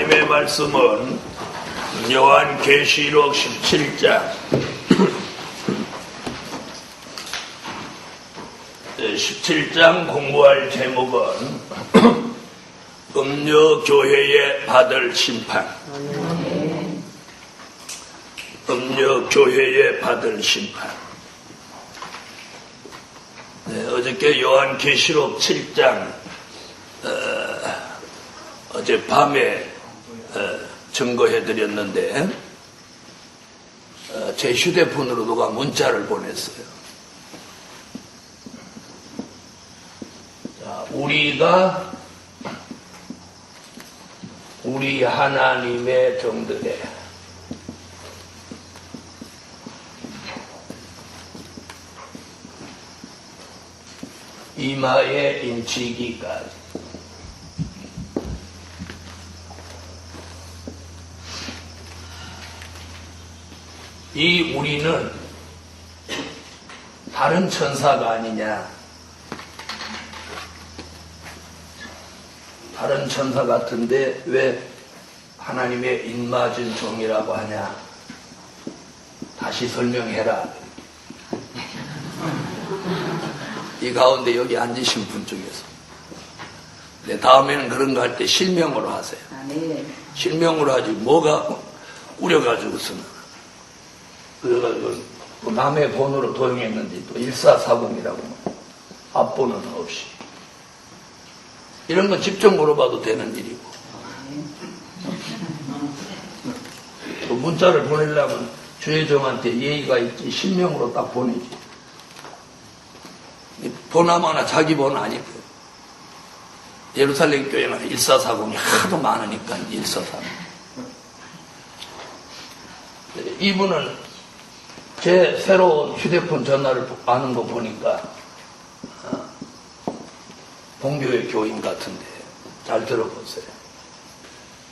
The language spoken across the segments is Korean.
하나님의 말씀은 요한계시록 17장 17장 공부할 제목은 음녀교회에 받을 심판. 음녀교회에 받을 심판. 어저께 요한계시록 7장 어젯밤에 증거해드렸는데 제 휴대폰으로 누가 문자를 보냈어요. 자, 우리 하나님의 종들의 이마에 인치기까지 이 우리는 다른 천사가 아니냐, 다른 천사 같은데 왜 하나님의 입맞은 종이라고 하냐, 다시 설명해라. 이 가운데 여기 앉으신 분 중에서 다음에는 그런 거 할 때 실명으로 하세요. 실명으로 하지 뭐가 우려가지고서는. 그래가지고 남의 번호로 도용했는데 또 1440이라고 앞번호는 없이, 이런 건 직접 물어봐도 되는 일이고, 또 문자를 보내려면 주혜정한테 예의가 있지 실명으로 딱 보내지. 번호마나 자기 번호 아니고, 예루살렘 교회는 1440이 하도 많으니까 1440. 이분은 제 새로운 휴대폰 전화를 아는 거 보니까 본교회 교인 같은데 잘 들어보세요.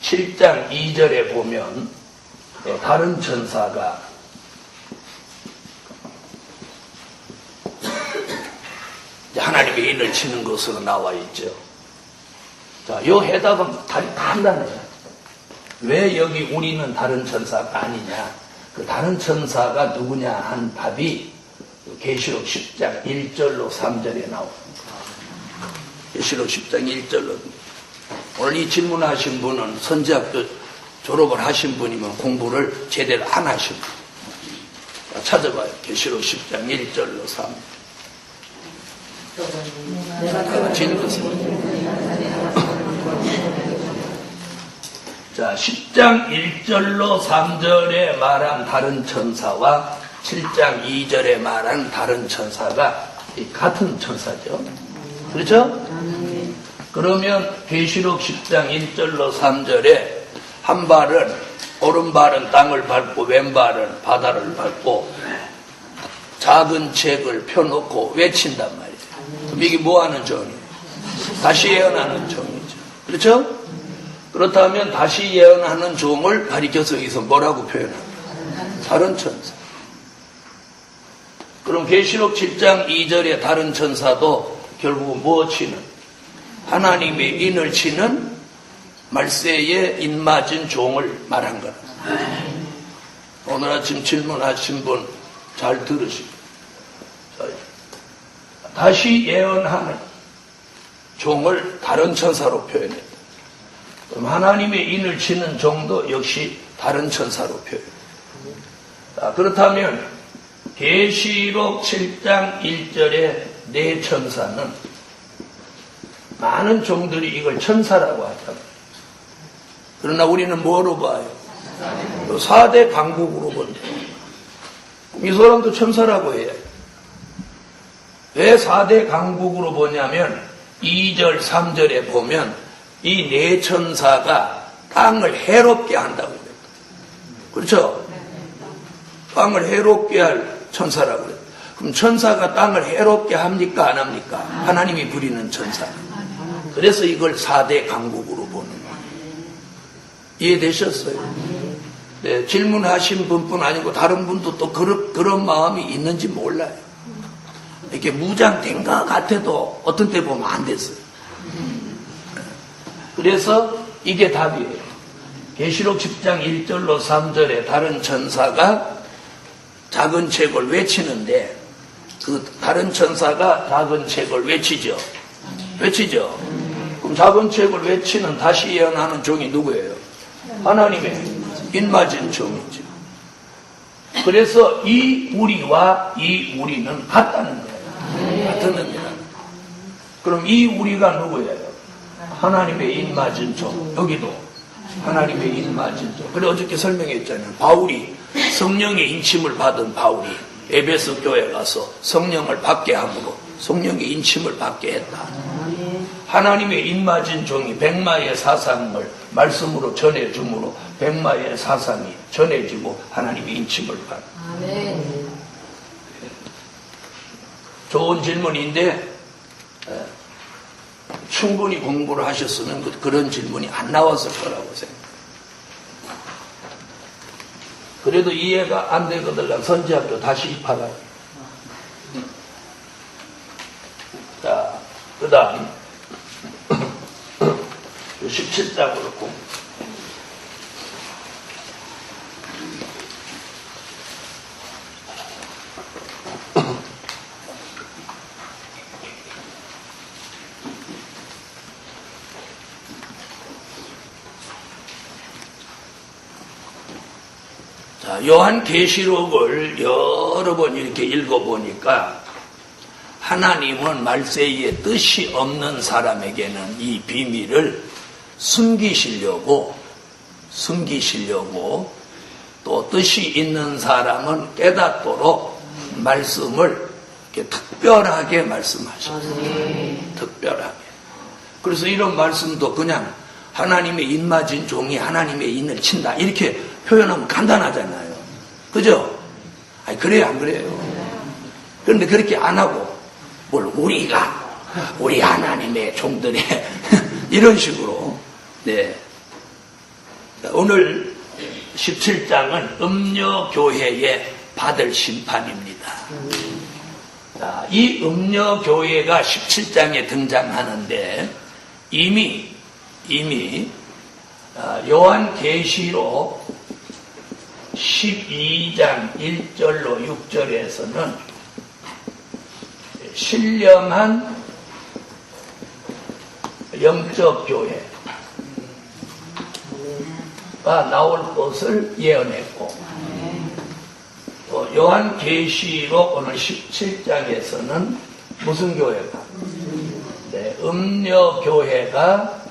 7장 2절에 보면 다른 천사가 하나님의 인을 치는 것으로 나와 있죠. 자, 이 해답은 간단해요. 왜 여기 우리는 다른 천사가 아니냐? 그 다른 천사가 누구냐 한 답이 계시록 10장 1절로 3절에 나옵니다. 계시록 10장 1절로. 오늘 이 질문하신 분은 선지학도 졸업을 하신 분이면 공부를 제대로 안 하신 분. 찾아봐요. 계시록 10장 1절로 3절. 자, 10장 1절로 3절에 말한 다른 천사와 7장 2절에 말한 다른 천사가 같은 천사죠. 그렇죠? 그러면 계시록 10장 1절로 3절에 한 발은, 오른발은 땅을 밟고 왼발은 바다를 밟고 작은 책을 펴놓고 외친단 말이에요. 그럼 이게 뭐하는 종이에요? 다시 예언하는 종이죠. 그렇죠? 그렇다면 다시 예언하는 종을 가리켜서 여기서 뭐라고 표현합니까? 다른 천사. 그럼 계시록 7장 2절의 다른 천사도 결국은 무엇이는? 하나님의 인을 치는 말세에 인맞은 종을 말한 거라. 오늘 아침 질문하신 분 잘 들으시고, 다시 예언하는 종을 다른 천사로 표현해요. 그럼 하나님의 인을 치는 종도 역시 다른 천사로 표현해요. 그렇다면 계시록 7장 1절의 네 천사는 많은 종들이 이걸 천사라고 하잖아요. 그러나 우리는 뭐로 봐요? 4대 강국으로 본다. 이 사람도 천사라고 해요. 왜 4대 강국으로 보냐면 2절 3절에 보면 이 네 천사가 땅을 해롭게 한다고 그래요. 그렇죠? 땅을 해롭게 할 천사라고 그래요. 그럼 천사가 땅을 해롭게 합니까? 안 합니까? 하나님이 부리는 천사. 그래서 이걸 4대 강국으로 보는 거예요. 이해되셨어요? 네, 질문하신 분뿐 아니고 다른 분도 또 그런 마음이 있는지 몰라요. 이렇게 무장된 것 같아도 어떤 때 보면 안 됐어요. 그래서 이게 답이에요. 계시록 10장 1절로 3절에 다른 천사가 작은 책을 외치는데 그 다른 천사가 작은 책을 외치죠. 그럼 작은 책을 외치는 다시 예언하는 종이 누구예요? 하나님의 인맞은 종이죠. 그래서 이 우리와 이 우리는 같다는 거예요. 같은 의미다. 그럼 이 우리가 누구예요? 하나님의 인맞은 종. 여기도 하나님의 인맞은 종. 그래 어저께 설명했잖아요. 바울이 성령의 인침을 받은 바울이 에베소 교회 가서 성령을 받게 함으로 성령의 인침을 받게 했다. 하나님의 인맞은 종이 백마의 사상을 말씀으로 전해주므로 백마의 사상이 전해지고 하나님의 인침을 받다. 좋은 질문인데 충분히 공부를 하셨으면 그런 질문이 안 나왔을 거라고 생각합니다. 그래도 이해가 안 되거든 선지학교 다시 입학하라. 자, 그 다음 17장으로 공부. 요한계시록을 여러 번 이렇게 읽어보니까 하나님은 말세에 뜻이 없는 사람에게는 이 비밀을 숨기시려고 또 뜻이 있는 사람은 깨닫도록 말씀을 이렇게 특별하게 말씀하셨어요. 특별하게. 그래서 이런 말씀도 그냥 하나님의 인맞은 종이 하나님의 인을 친다 이렇게 표현하면 간단하잖아요. 그죠? 아니, 그래요, 안 그래요? 그런데 그렇게 안 하고, 우리 하나님의 종들의, 이런 식으로, 네. 오늘 17장은 음녀교회에 받을 심판입니다. 자, 이 음녀교회가 17장에 등장하는데, 이미, 요한계시록 12장 1절로 6절에서는 신령한 영적 교회가 나올 것을 예언했고 또 요한계시록 오늘 17장에서는 무슨 교회가? 네, 음녀교회가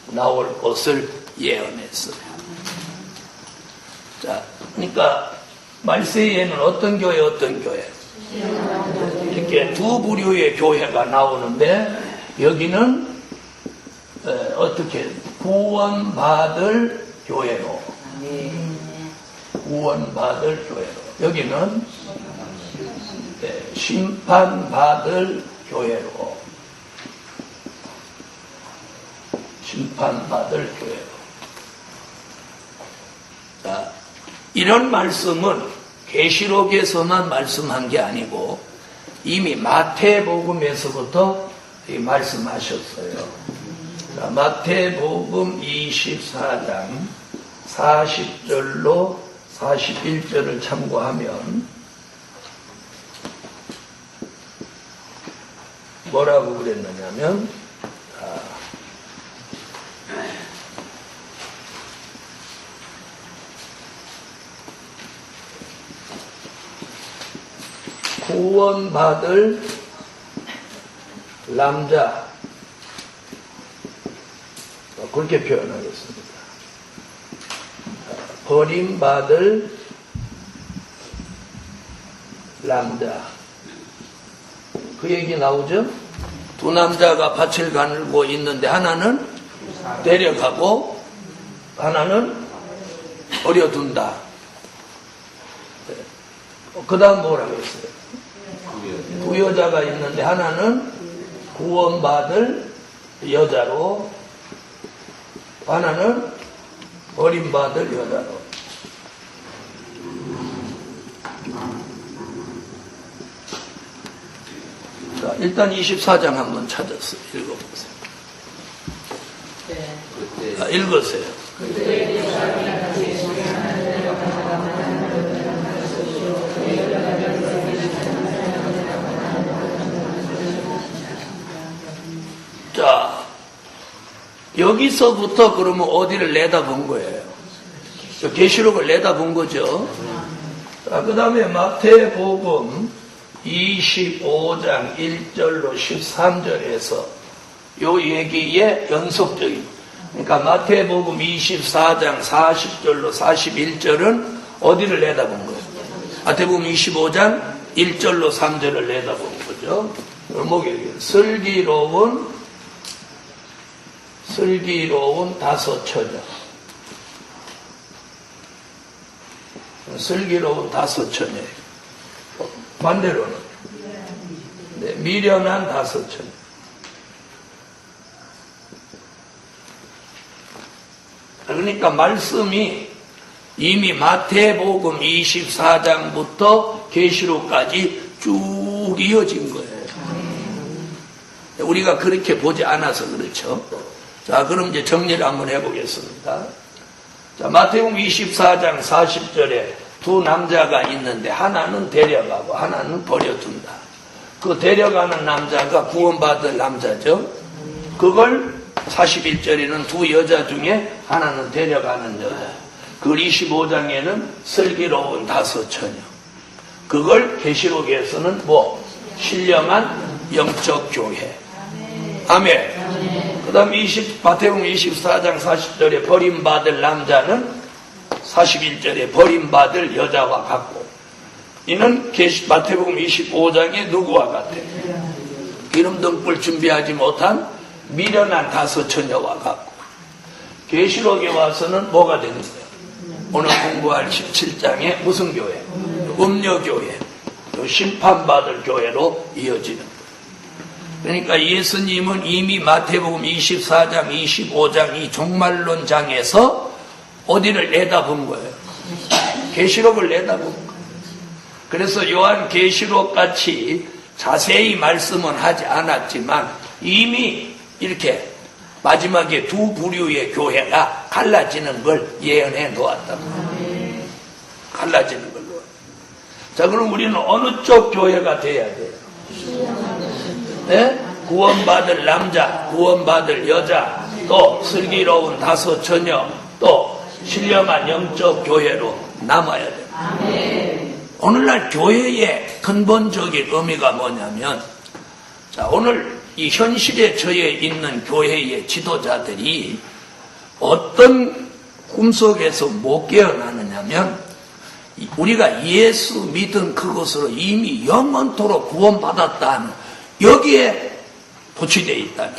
나올 것을 예언했어요. 자, 그러니까 말세에는 어떤 교회? 이렇게 두 부류의 교회가 나오는데 여기는 어떻게 구원받을 교회로 여기는 심판받을 교회로 자, 이런 말씀은 계시록에서만 말씀한 게 아니고 이미 마태복음에서부터 말씀하셨어요. 자, 마태복음 24장 40절로 41절을 참고하면 뭐라고 그랬느냐면 구원받을 남자 그렇게 표현하겠습니다. 버림받을 남자 그 얘기 나오죠? 두 남자가 밭을 가늘고 있는데 하나는 데려가고 하나는 버려둔다. 그 다음 뭐라고 했어요? 두 여자가 있는데 하나는 구원받을 여자로 하나는 버림받을 여자로. 자, 일단 24장 한번 찾아서 읽어보세요. 네. 읽으세요. 자, 여기서부터 그러면 어디를 내다본 거예요? 계시록을 내다본 거죠. 자, 그 다음에 마태복음 25장 1절로 13절에서 요 얘기의 연속적인, 그러니까 마태복음 24장 40절로 41절은 어디를 내다본 거예요? 마태복음 25장 1절로 3절을 내다본 거죠. 뭐게 슬기로운 다섯 처녀. 슬기로운 다섯 처녀. 반대로는 네, 미련한 다섯 처녀. 그러니까 말씀이 이미 마태복음 24장부터 계시록까지 쭉 이어진 거예요. 우리가 그렇게 보지 않아서 그렇죠. 자, 그럼 이제 정리를 한번 해보겠습니다. 자, 마태복음 24장 40절에 두 남자가 있는데 하나는 데려가고 하나는 버려둔다. 그 데려가는 남자가 구원받을 남자죠. 그걸 41절에는 두 여자 중에 하나는 데려가는 여자. 그걸 25장에는 슬기로운 다섯 처녀. 그걸 계시록에서는 신령한 영적 교회. 아멘. 그 다음 마태복음 24장 40절에 버림받을 남자는 41절에 버림받을 여자와 같고, 이는 마태복음 25장에 누구와 같아? 기름 등불 준비하지 못한 미련한 다섯 처녀와 같고, 계시록에 와서는 뭐가 되는 거예요? 오늘 공부할 17장에 무슨 교회? 음녀교회, 심판받을 교회로 이어지는 거예요. 그러니까 예수님은 이미 마태복음 24장, 25장 이 종말론장에서 어디를 내다본 거예요? 계시록을 내다본 거예요. 그래서 요한 계시록 같이 자세히 말씀은 하지 않았지만 이미 이렇게 마지막에 두 부류의 교회가 갈라지는 걸 예언해 놓았다. 갈라지는 걸로. 자, 그럼 우리는 어느 쪽 교회가 돼야 돼요? 네? 구원받을 남자, 구원받을 여자, 또 슬기로운 다섯 처녀, 또 신령한 영적 교회로 남아야 돼요. 오늘날 교회의 근본적인 의미가 뭐냐면, 자, 오늘 이 현실에 처해 있는 교회의 지도자들이 어떤 꿈속에서 못 깨어나느냐면, 우리가 예수 믿은 그것으로 이미 영원토록 구원받았다는 여기에 도취되어 있다는,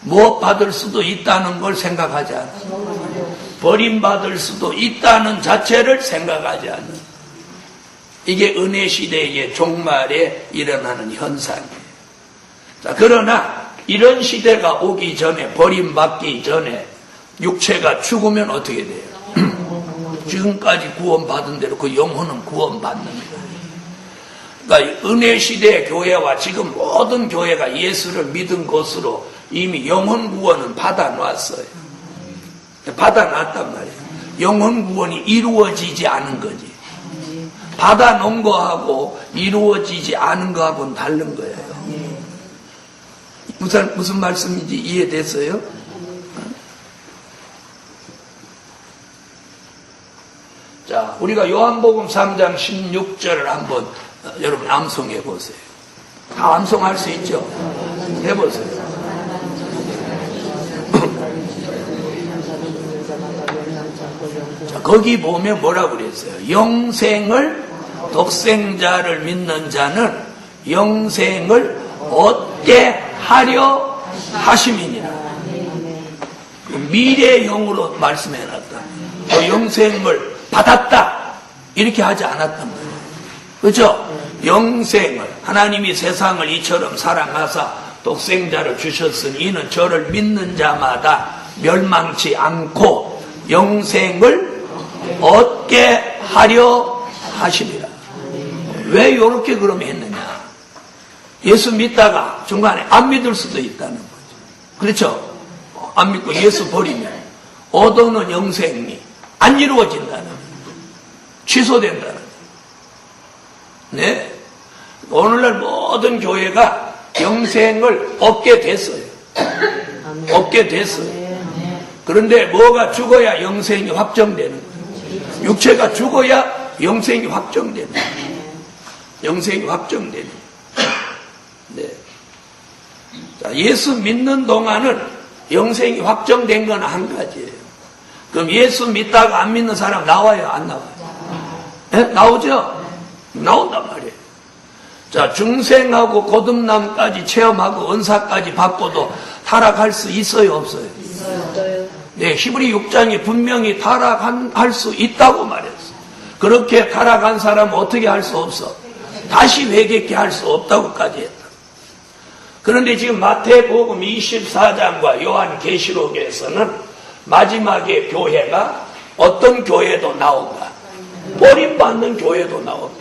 뭐 받을 수도 있다는 걸 생각하지 않아요. 버림받을 수도 있다는 자체를 생각하지 않는, 이게 은혜 시대의 종말에 일어나는 현상이에요. 자, 그러나 이런 시대가 오기 전에, 버림받기 전에 육체가 죽으면 어떻게 돼요? 지금까지 구원받은 대로 그 영혼은 구원받는 거예요. 그러니까 은혜 시대의 교회와 지금 모든 교회가 예수를 믿은 것으로 이미 영혼 구원은 받아놨어요. 받아놨단 말이에요. 영혼 구원이 이루어지지 않은 거지. 받아놓은 거하고 이루어지지 않은 거하고는 다른 거예요. 무슨 말씀인지 이해됐어요? 자, 우리가 요한복음 3장 16절을 한번 여러분 암송해 보세요. 다 암송할 수 있죠? 해보세요. 자, 거기 보면 뭐라고 그랬어요? 영생을, 독생자를 믿는 자는 영생을 얻게 하려 하심이니라. 미래형으로 말씀해놨다. 영생을 받았다 이렇게 하지 않았단 말이에요. 그렇죠? 영생을, 하나님이 세상을 이처럼 사랑하사 독생자를 주셨으니 이는 저를 믿는 자마다 멸망치 않고 영생을 얻게 하려 하심이라. 왜 이렇게 그럼 했느냐? 예수 믿다가 중간에 안 믿을 수도 있다는 거죠. 그렇죠? 안 믿고 예수 버리면 얻어는 영생이 안 이루어진다는, 취소된다는. 네. 오늘날 모든 교회가 영생을 얻게 됐어요. 얻게 됐어요. 그런데 뭐가 죽어야 영생이 확정되는 거예요. 육체가 죽어야 영생이 확정되는 거예요. 영생이 확정되는 거예요. 네. 자, 예수 믿는 동안은 영생이 확정된 건 한 가지예요. 그럼 예수 믿다가 안 믿는 사람 나와요? 안 나와요? 네? 나오죠? 나온단 말이에요. 자, 중생하고 거듭남까지 체험하고 은사까지 받고도 타락할 수 있어요? 없어요? 있어요. 네, 히브리 6장이 분명히 타락할 수 있다고 말했어요. 그렇게 타락한 사람은 어떻게 할 수 없어? 다시 회개케 할 수 없다고까지 했다. 그런데 지금 마태복음 24장과 요한계시록에서는 마지막에 교회가 어떤 교회도 나온다. 버림받는 교회도 나온다.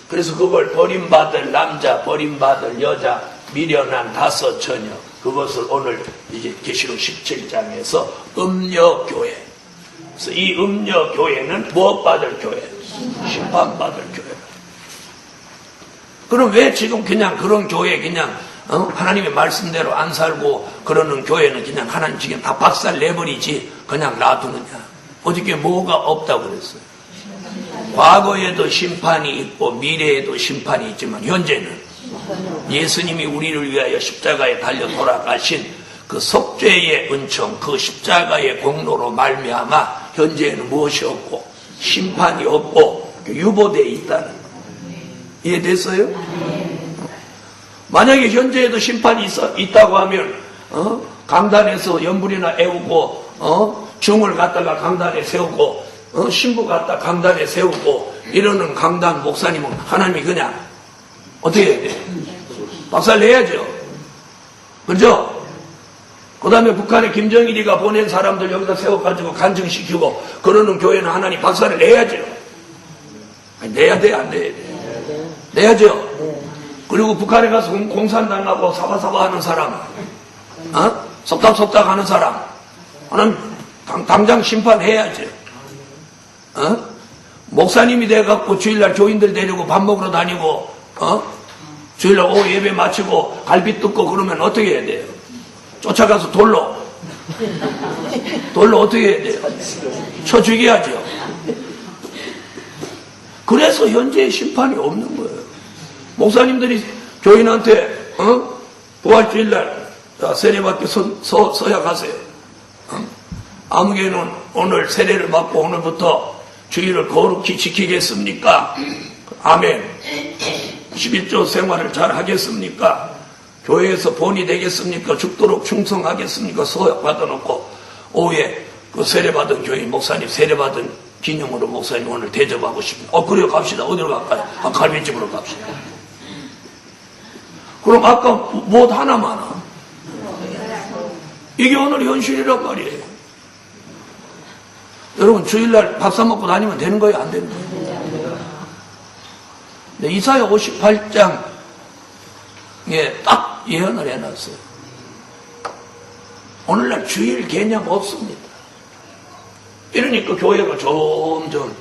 그래서 그걸 버림받을 남자, 버림받을 여자, 미련한 다섯 처녀, 그것을 오늘 이제 계시록 17장에서 음녀교회. 그래서 이 음녀교회는 무엇 받을 교회? 심판받을 교회. 그럼 왜 지금 그냥 그런 교회 그냥 하나님의 말씀대로 안 살고 그러는 교회는 그냥 하나님 지금 다 박살 내버리지 그냥 놔두느냐? 어저께 뭐가 없다고 그랬어요? 과거에도 심판이 있고 미래에도 심판이 있지만 현재는 예수님이 우리를 위하여 십자가에 달려 돌아가신 그 속죄의 은총, 그 십자가의 공로로 말미암아 현재에는 무엇이 없고 심판이 없고 유보되어 있다는 거예요. 이해됐어요? 만약에 현재에도 심판이 있다고 하면 강단에서 연불이나 애우고 중을 갖다가 강단에 세우고 신부 갖다 강단에 세우고 이러는 강단 목사님은 하나님이 그냥 어떻게 해야 돼? 박살 내야죠. 그죠? 그 다음에 북한의 김정일이가 보낸 사람들 여기다 세워가지고 간증시키고 그러는 교회는 하나님 박살을 내야죠. 아니, 내야 돼, 안 내야 돼? 내야죠. 그리고 북한에 가서 공산당하고 사바사바 하는 사람, 속닥속닥 하는 사람, 하나님 당장 심판해야죠. 목사님이 돼갖고 주일날 교인들 데리고 밥 먹으러 다니고, 주일날 오후 예배 마치고 갈비 뜯고 그러면 어떻게 해야 돼요? 쫓아가서 돌로 어떻게 해야 돼요? 쳐 죽여야죠. 그래서 현재의 심판이 없는 거예요. 목사님들이 교인한테, 부활주일날 세례받기 서야 가세요. 아무개는 오늘 세례를 받고 오늘부터 주일을 거룩히 지키겠습니까? 아멘. 11조 생활을 잘 하겠습니까? 교회에서 본이 되겠습니까? 죽도록 충성하겠습니까? 서약 받아놓고 오후에 그 세례받은 교인 목사님 세례받은 기념으로 목사님 오늘 대접하고 싶습니다. 그래요, 갑시다. 어디로 갈까요? 갈비집으로 갑시다. 그럼 아까 못 하나만 이게 오늘 현실이란 말이에요. 여러분 주일날 밥 사 먹고 다니면 되는 거예요? 안 되는 거예요? 네, 이사야 58장에 딱 예언을 해놨어요. 오늘날 주일 개념 없습니다. 이러니까 교회가 점점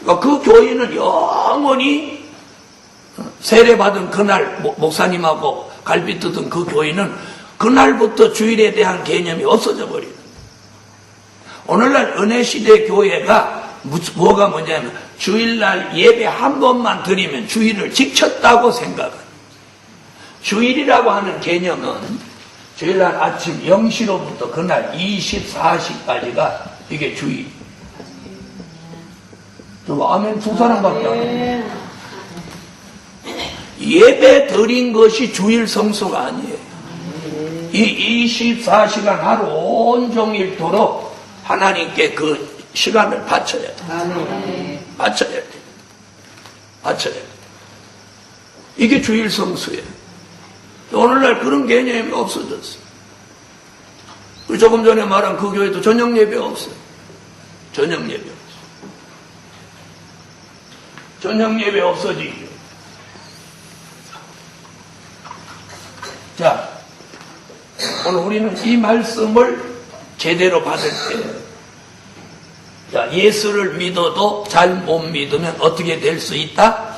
그러니까 그 교회는 영원히 세례받은 그날 목사님하고 갈비 뜯은 그 교회는 그날부터 주일에 대한 개념이 없어져 버리는. 오늘날 은혜시대 교회가 뭐가 뭐냐면 주일날 예배 한 번만 드리면 주일을 지켰다고 생각합니다. 주일이라고 하는 개념은 주일날 아침 0시로부터 그날 24시까지가 이게 주일. 아멘 두 사람밖에 안 해요. 예배 드린 것이 주일 성수가 아니에요. 이 24시간 하루 온종일토록 하나님께 그 시간을 바쳐야 돼. 바쳐야 돼. 바쳐야 돼. 이게 주일 성수예요. 오늘날 그런 개념이 없어졌어요. 조금 전에 말한 그 교회도 저녁 예배 없어요. 저녁 예배 없어요. 저녁 예배 없어지죠. 자, 오늘 우리는 이 말씀을 제대로 받을 때, 자, 예수를 믿어도 잘 못 믿으면 어떻게 될 수 있다?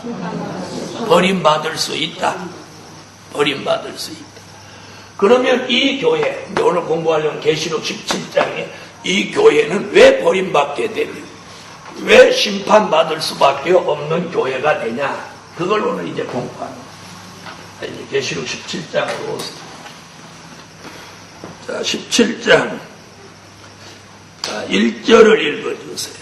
버림받을 수 있다. 버림받을 수 있다. 그러면 이 교회, 오늘 공부하려는 계시록 17장에 이 교회는 왜 버림받게 되냐? 왜 심판받을 수밖에 없는 교회가 되냐? 그걸 오늘 이제 공부하는 거예요. 이제 계시록 17장으로 오세요. 자, 17장. 자, 1절을 읽어주세요.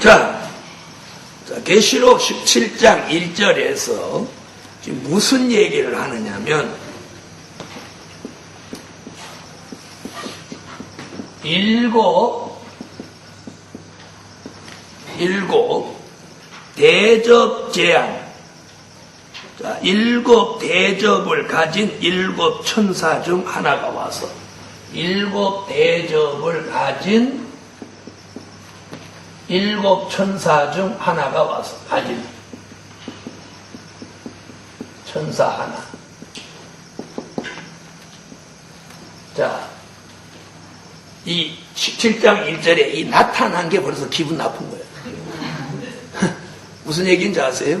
자, 계시록 17장 1절에서 지금 무슨 얘기를 하느냐면 일곱 대접 재앙, 자, 일곱 대접을 가진 일곱 천사 중 하나가 와서 일곱 대접을 가진 일곱 천사 중 하나가 와서 가진 천사 하나. 자, 이 17장 1절에 이 나타난 게 벌써 기분 나쁜 거예요. 무슨 얘기인지 아세요?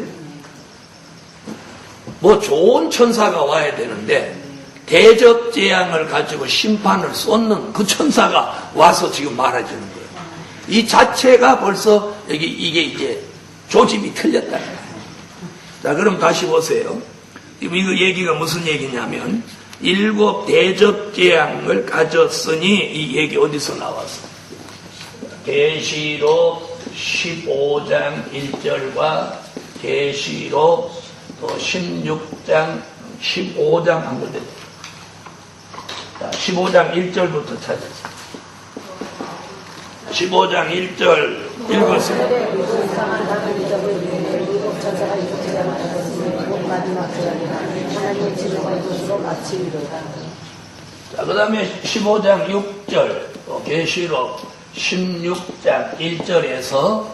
뭐 좋은 천사가 와야 되는데 대접 재앙을 가지고 심판을 쏟는 그 천사가 와서 지금 말해주는 거예요. 이 자체가 벌써 이게 이제 조짐이 틀렸다는 거예요. 자, 그럼 다시 보세요. 이거 얘기가 무슨 얘기냐면 일곱 대접 재앙을 가졌으니 이 얘기 어디서 나왔어? 계시록 15장 1절과 계시록 16장 15장 한 군데. 자, 15장 1절부터 찾았어요. 15장 1절 읽었어요. 자, 그 다음에 15장 6절, 계시록 16장 1절에서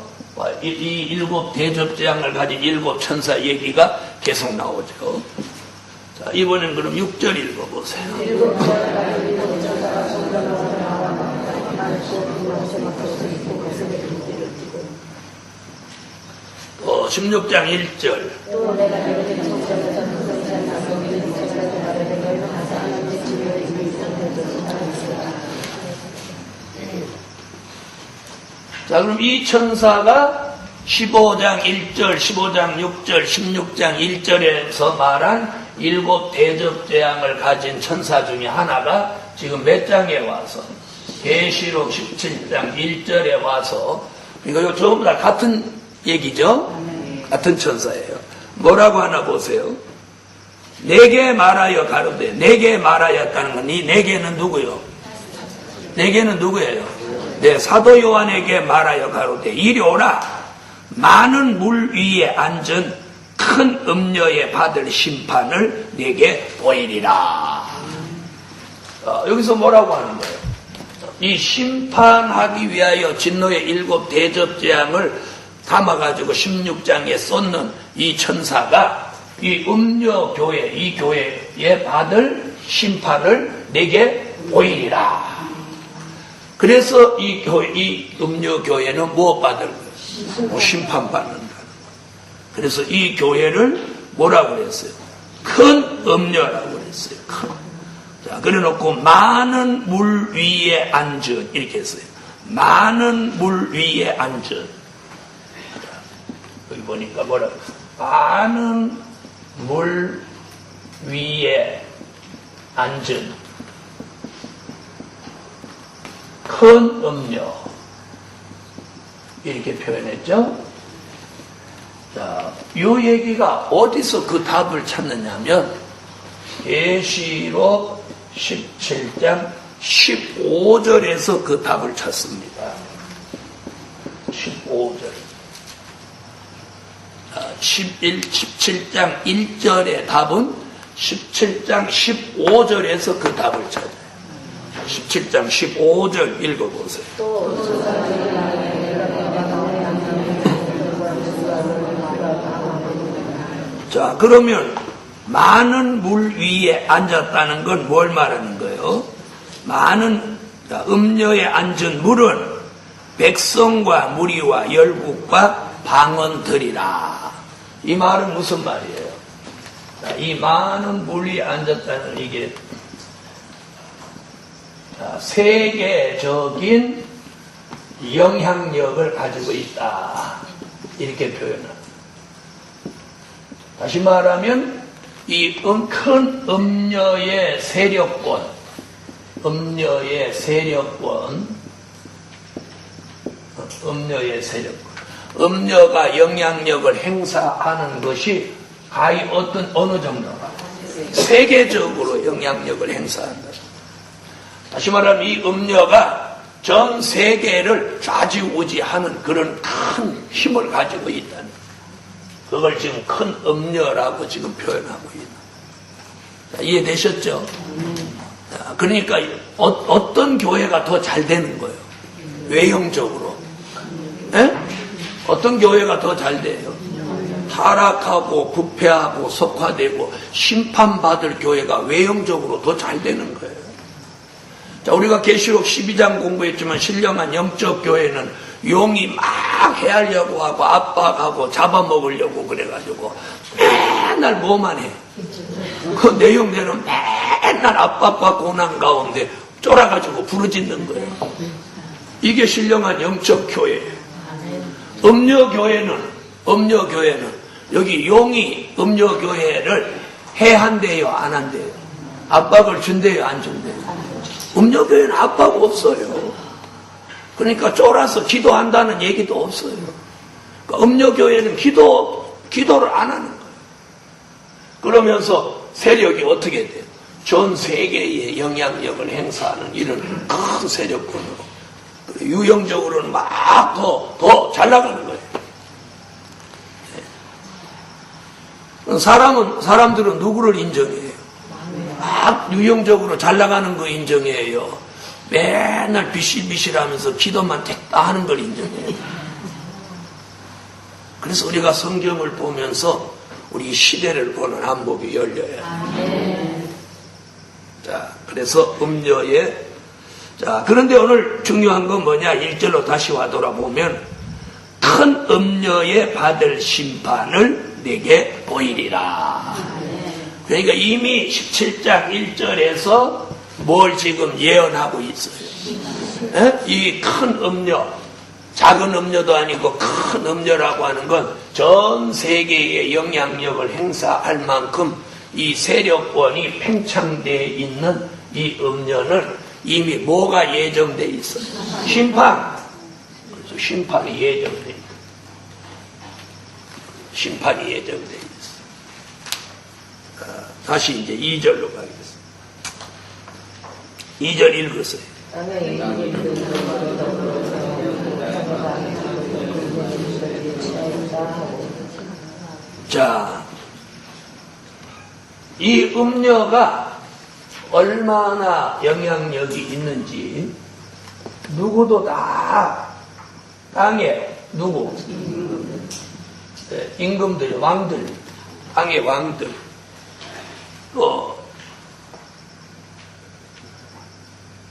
이 일곱 대접재앙을 가진 일곱 천사 얘기가 계속 나오죠. 자, 이번엔 그럼 6절 읽어보세요. 16장 1절. 자, 그럼 이 천사가 15장 1절, 15장 6절, 16장 1절에서 말한 일곱 대접재앙을 가진 천사 중에 하나가 지금 몇 장에 와서 계시록 17장 1절에 와서, 이거 전부 다 같은 얘기죠? 같은 천사예요. 뭐라고 하나 보세요. 내게 말하여 가로되, 내게 말하였다는 건 이 내게는 누구요? 내게는 누구예요? 네, 사도 요한에게 말하여 가로되 이리 오라. 많은 물 위에 앉은 큰 음녀에 받을 심판을 내게 보이리라. 여기서 뭐라고 하는 거예요? 이 심판하기 위하여 진노의 일곱 대접재앙을 담아가지고 16장에 쏟는 이 천사가 이 음녀 교회, 이 교회에 받을 심판을 내게 보이리라. 그래서 이 음녀 교회는 무엇 받을 거예요? 심판받는다. 그래서 이 교회를 뭐라고 그랬어요? 큰 음녀라고 그랬어요. 큰. 자, 그래 놓고 많은 물 위에 앉은, 이렇게 했어요. 많은 물 위에 앉은. 여기 보니까 뭐라고 했어요? 많은 물 위에 앉은 큰 음료, 이렇게 표현했죠. 자, 이 얘기가 어디서 그 답을 찾느냐면 계시록 17장 15절에서 그 답을 찾습니다. 15절. 17장 1절의 답은 17장 15절에서 그 답을 찾아요. 17장 15절 읽어보세요. 자, 그러면 많은 물 위에 앉았다는 건 뭘 말하는 거예요? 많은 음녀에 앉은 물은 백성과 무리와 열국과 방언들이라. 이 말은 무슨 말이에요? 자, 이 많은 물 위에 앉았다는 이게 세계적인 영향력을 가지고 있다. 이렇게 표현합니다. 다시 말하면 이 큰 음녀의 세력권, 음녀가 영향력을 행사하는 것이 가히 어느 정도가 세계적으로 영향력을 행사한다. 다시 말하면 이 음녀가 전 세계를 좌지우지하는 그런 큰 힘을 가지고 있다는, 그걸 지금 큰 음녀라고 지금 표현하고 있다. 이해되셨죠? 그러니까 어떤 교회가 더 잘 되는 거예요? 외형적으로. 에? 어떤 교회가 더 잘 돼요? 타락하고 부패하고 속화되고 심판받을 교회가 외형적으로 더 잘 되는 거예요. 자, 우리가 계시록 12장 공부했지만 신령한 영적 교회는 용이 막 헤아려고 하고 압박하고 잡아먹으려고 그래가지고 맨날 뭐만 해. 그 내용대로 맨날 압박과 고난 가운데 쫄아가지고 부르짖는 거예요. 이게 신령한 영적 교회예요. 음녀교회는 여기 용이 음녀교회를 해한대요, 안 한대요? 압박을 준대요, 안 준대요? 음녀교회는 압박 없어요. 그러니까 쫄아서 기도한다는 얘기도 없어요. 그러니까 음녀교회는 기도를 안 하는 거예요. 그러면서 세력이 어떻게 돼요? 전 세계에 영향력을 행사하는 이런 큰 세력권으로 유형적으로는 막 더 잘 나가는 거예요. 사람들은 누구를 인정해요? 막 유형적으로 잘 나가는 거 인정해요. 맨날 비실비실하면서 기도만 됐다 하는 걸 인정해요. 그래서 우리가 성경을 보면서 우리 시대를 보는 안목이 열려요. 자, 그래서 자, 그런데 오늘 중요한 건 뭐냐? 1절로 다시 와돌아보면 큰 음녀에 받을 심판을 내게 보이리라. 그러니까 이미 17장 1절에서 뭘 지금 예언하고 있어요? 이 큰 음녀, 작은 음녀도 아니고 큰 음녀라고 하는 건 전 세계에 영향력을 행사할 만큼 이 세력권이 팽창되어 있는 이 음녀는 이미 뭐가 예정되어 있어요? 심판. 그래서 심판이 예정되어 있어요. 심판이 예정되어 있어요. 다시 이제 2절로 가겠습니다. 2절 읽으세요. 자, 이 음녀가 얼마나 영향력이 있는지 누구도 다 땅에 임금들, 왕들, 땅의 왕들, 또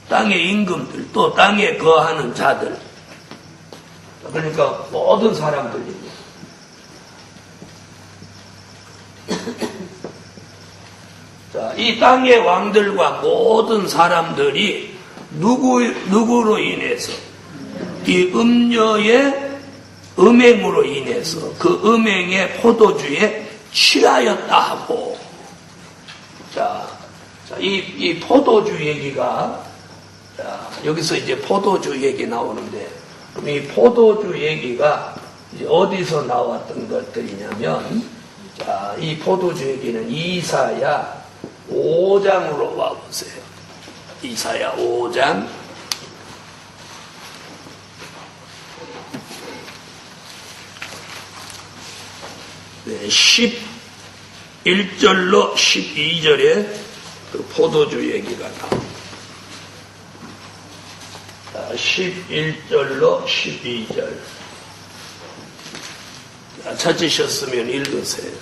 땅의 임금들, 또 땅에 거하는 자들, 그러니까 모든 사람들입니다. 자, 이 땅의 왕들과 모든 사람들이 누구로 인해서, 이 음녀의 음행으로 인해서 그 음행의 포도주에 취하였다 하고, 이 포도주 얘기가, 여기서 이제 포도주 얘기 나오는데, 그럼 이 포도주 얘기가 이제 어디서 나왔던 것들이냐면, 자, 이 포도주 얘기는 이사야 5장으로 와보세요. 이사야 5장. 네, 11절로 12절에 그 포도주 얘기가 나옵니다. 11절로 12절. 찾으셨으면 읽으세요.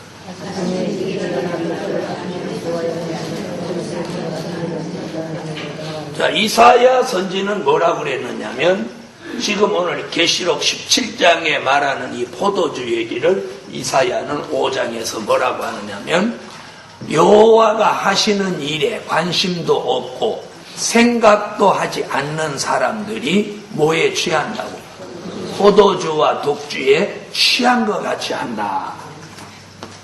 자, 이사야 선지는 뭐라고 그랬느냐면 지금 오늘 계시록 17장에 말하는 이 포도주 얘기를 이사야는 5장에서 뭐라고 하느냐면 여호와가 하시는 일에 관심도 없고 생각도 하지 않는 사람들이 뭐에 취한다고? 포도주와 독주에 취한 것 같이 한다.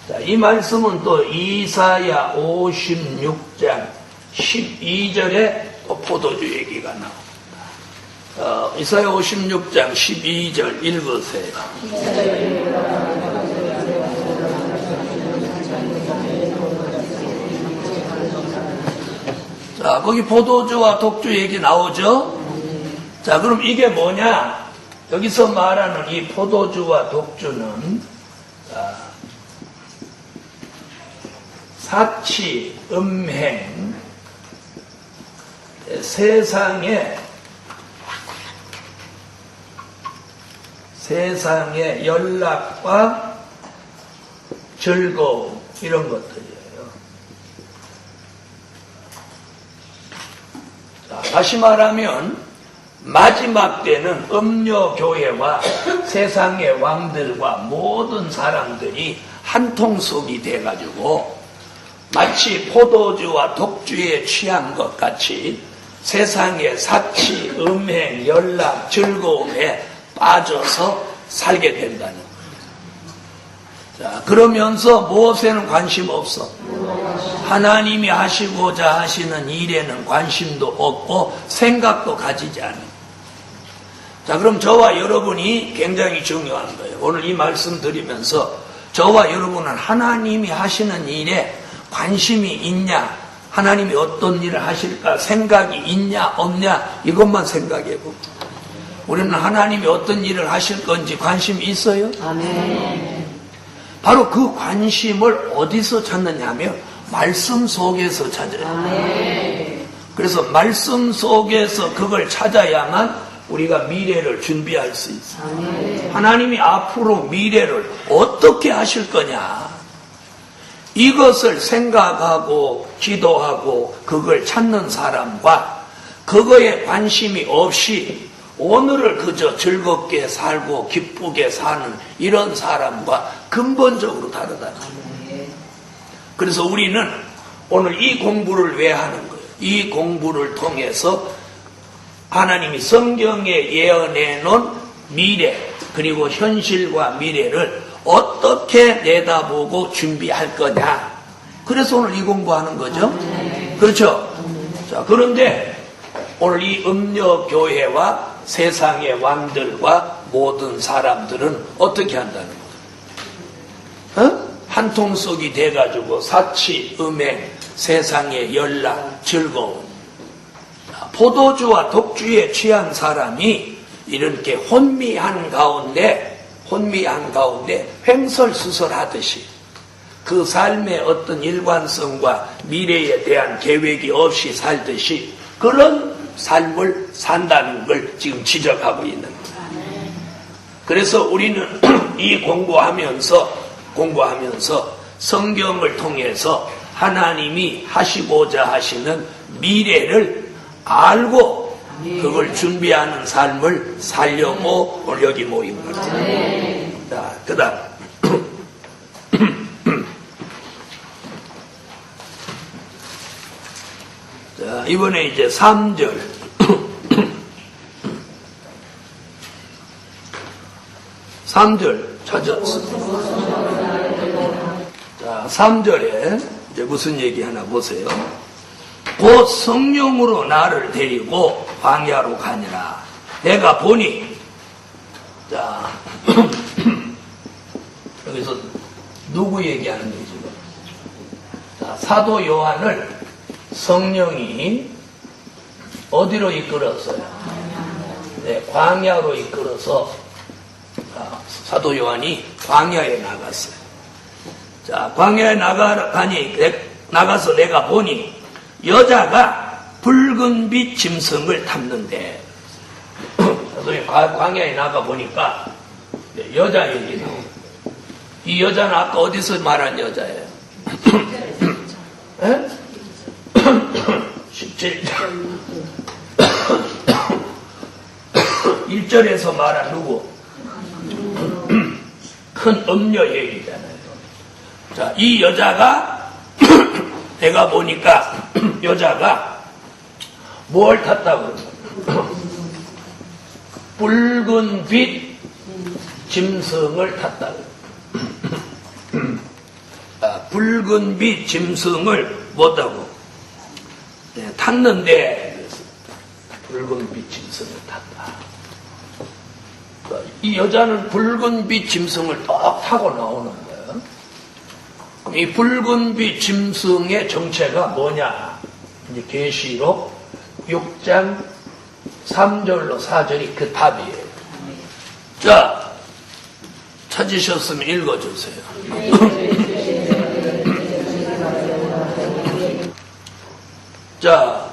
자, 이 말씀은 또 이사야 56장 12절에 또 포도주 얘기가 나옵니다. 이사야 56장 12절 읽으세요. 자, 거기 포도주와 독주 얘기 나오죠? 자, 그럼 이게 뭐냐? 여기서 말하는 이 포도주와 독주는 사치, 음행, 세상의 연락과 즐거움 이런 것들이에요. 자, 다시 말하면 마지막 때는 음료교회와 세상의 왕들과 모든 사람들이 한통속이 돼가지고 마치 포도주와 독주에 취한 것 같이 세상의 사치, 음행, 연락, 즐거움에 빠져서 살게 된다는 거예요. 자, 그러면서 무엇에는 관심 없어? 하나님이 하시고자 하시는 일에는 관심도 없고 생각도 가지지 않아요. 자, 그럼 저와 여러분이 굉장히 중요한 거예요. 오늘 이 말씀 드리면서 저와 여러분은 하나님이 하시는 일에 관심이 있냐, 하나님이 어떤 일을 하실까 생각이 있냐 없냐 이것만 생각해보고 우리는 하나님이 어떤 일을 하실 건지 관심이 있어요? 아멘. 바로 그 관심을 어디서 찾느냐 하면 말씀 속에서 찾아요. 아멘. 그래서 말씀 속에서 그걸 찾아야만 우리가 미래를 준비할 수 있어요. 아멘. 하나님이 앞으로 미래를 어떻게 하실 거냐, 이것을 생각하고 기도하고 그걸 찾는 사람과 그거에 관심이 없이 오늘을 그저 즐겁게 살고 기쁘게 사는 이런 사람과 근본적으로 다르다는 거예요. 그래서 우리는 오늘 이 공부를 왜 하는 거예요? 이 공부를 통해서 하나님이 성경에 예언해 놓은 미래 그리고 현실과 미래를 어떻게 내다보고 준비할 거냐. 그래서 오늘 이 공부하는 거죠. 그렇죠? 자, 그런데 오늘 이 음료교회와 세상의 왕들과 모든 사람들은 어떻게 한다는 거예요? 한통속이 돼가지고 사치, 음행, 세상의 연락, 즐거움. 포도주와 독주에 취한 사람이 이렇게 혼미한 가운데 횡설수설하듯이 그 삶의 어떤 일관성과 미래에 대한 계획이 없이 살듯이 그런 삶을 산다는 걸 지금 지적하고 있는 거예요. 그래서 우리는 이 공부하면서 성경을 통해서 하나님이 하시고자 하시는 미래를 알고 그걸 준비하는 삶을 살려고 오늘 여기 모인 거예요. 자, 그 다음 자, 이번에 이제 3절 3절 찾았습니다. 자, 3절에 이제 무슨 얘기 하나 보세요. 곧 성령으로 나를 데리고 광야로 가니라. 내가 보니, 자, 여기서 누구 얘기하는 거죠? 자, 사도 요한을 성령이 어디로 이끌었어요? 네, 광야로 이끌어서 사도 요한이 광야에 나갔어요. 자, 광야에 나가서 내가 보니 여자가 붉은 빛 짐승을 탔는데, 광야에 나가 보니까 여자 얘기 나옵니다. 이 여자는 아까 어디서 말한 여자예요? 17장 1절에서 말한 누구? 큰 음녀 얘기잖아요. 자, 이 여자가 내가 보니까 여자가 뭘 탔다고 그러죠? 붉은 빛 짐승을 탔다고. 붉은 빛 짐승을 뭐다고? 네, 탔는데 붉은 빛 짐승을 탔다. 이 여자는 붉은 빛 짐승을 딱 타고 나오는 거예요. 이 붉은 빛 짐승의 정체가 뭐냐? 이제 계시록 6장 3절로 4절이 그 답이에요. 자, 찾으셨으면 읽어주세요. 자,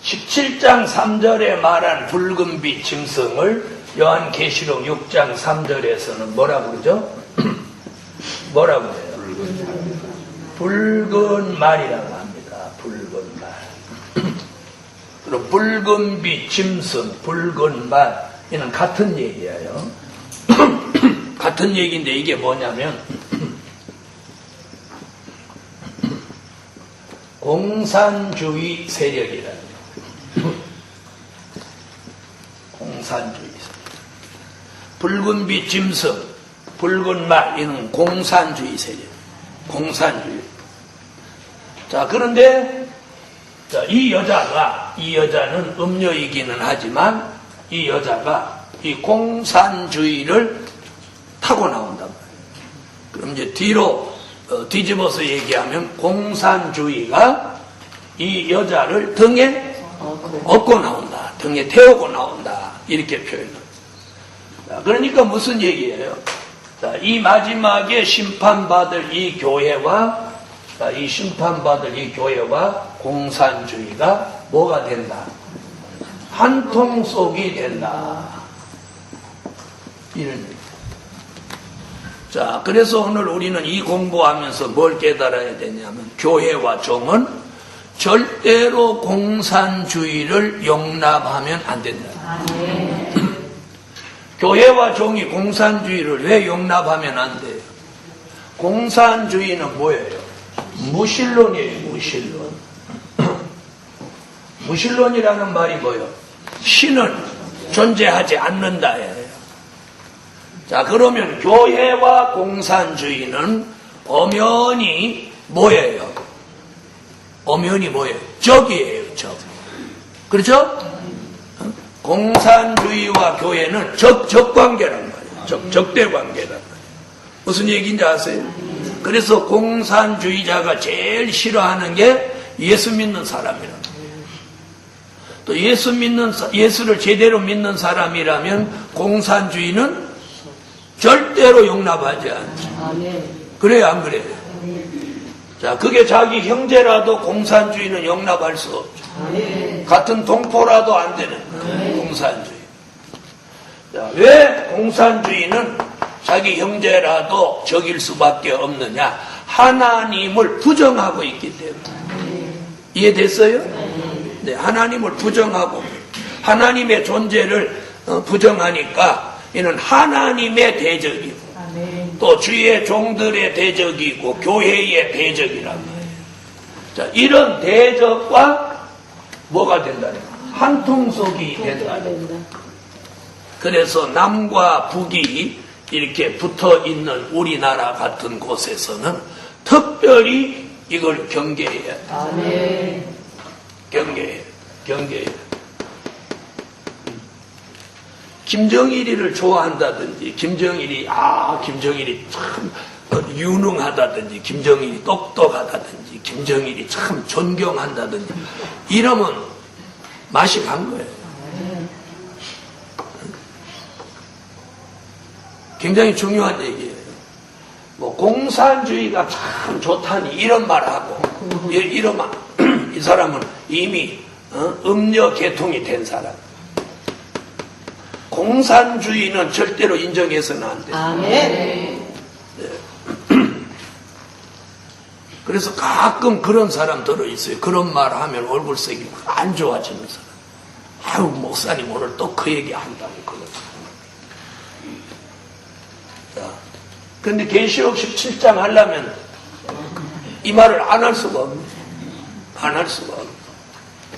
17장 3절에 말한 붉은빛 짐승을 요한계시록 6장 3절에서는 뭐라고 그러죠? 뭐라고 해요? 붉은 말이라고 합니다. 붉은 말. 그리고 붉은빛 짐승, 붉은 말, 이는 같은 얘기예요. 같은 얘기인데 이게 뭐냐면 공산주의 세력이라는 거예요. 공산주의 세력. 붉은빛 짐승, 붉은 말, 이는 공산주의 세력. 공산주의. 자, 그런데 자, 이 여자는 음녀이기는 하지만 이 여자가 이 공산주의를 타고 나온단 말이에요. 그럼 이제 뒤로 뒤집어서 얘기하면 공산주의가 이 여자를 등에 업고 나온다. 등에 태우고 나온다. 이렇게 표현합니다. 그러니까 무슨 얘기예요? 자, 이 마지막에 심판받을 이 교회와 공산주의가 뭐가 된다? 한 통속이 된다. 이런 얘기. 자, 그래서 오늘 우리는 이 공부하면서 뭘 깨달아야 되냐면 교회와 종은 절대로 공산주의를 용납하면 안 된다. 교회와 종이 공산주의를 왜 용납하면 안 돼요? 공산주의는 뭐예요? 무신론이에요. 무신론. 무신론이라는 말이 뭐예요? 신은 존재하지 않는다예요. 자, 그러면 교회와 공산주의는 엄연히 뭐예요? 엄연히 뭐예요? 적이에요. 적. 그렇죠? 공산주의와 교회는 적관계란 말이에요. 적대 관계란 말이에요. 무슨 얘기인지 아세요? 그래서 공산주의자가 제일 싫어하는 게 예수 믿는 사람이란 말이에요. 또 예수를 제대로 믿는 사람이라면 공산주의는 절대로 용납하지 않죠. 그래요, 안 그래요? 자, 그게 자기 형제라도 공산주의는 용납할 수 없죠. 같은 동포라도 안 되는 거예요, 공산주의. 자, 왜 공산주의는 자기 형제라도 적일 수밖에 없느냐? 하나님을 부정하고 있기 때문에. 이해됐어요? 네, 하나님을 부정하고 하나님의 존재를 부정하니까 이는 하나님의 대적이고 또 주의 종들의 대적이고 교회의 대적이란 말이에요. 자, 이런 대적과 뭐가 된다는 거예요? 한 통속이 된다는 거예요. 그래서 남과 북이 이렇게 붙어 있는 우리나라 같은 곳에서는 특별히 이걸 경계해야 돼요. 경계해요. 김정일이를 좋아한다든지, 김정일이 참 유능하다든지, 김정일이 똑똑하다든지, 김정일이 참 존경한다든지, 이러면 맛이 간 거예요. 굉장히 중요한 얘기예요. 뭐 공산주의가 참 좋다니 이런 말하고 이러면 이 사람은 이미 음녀 계통이 된 사람. 공산주의는 절대로 인정해서는 안 돼요. 아멘. 그래서 가끔 그런 사람 들어있어요. 그런 말 하면 얼굴색이 안 좋아지는 사람. 아유, 목사님 오늘 또 그 얘기 한다고 그러죠. 근데 계시록 17장 하려면 이 말을 안 할 수가 없네. 안 할 수가 없네.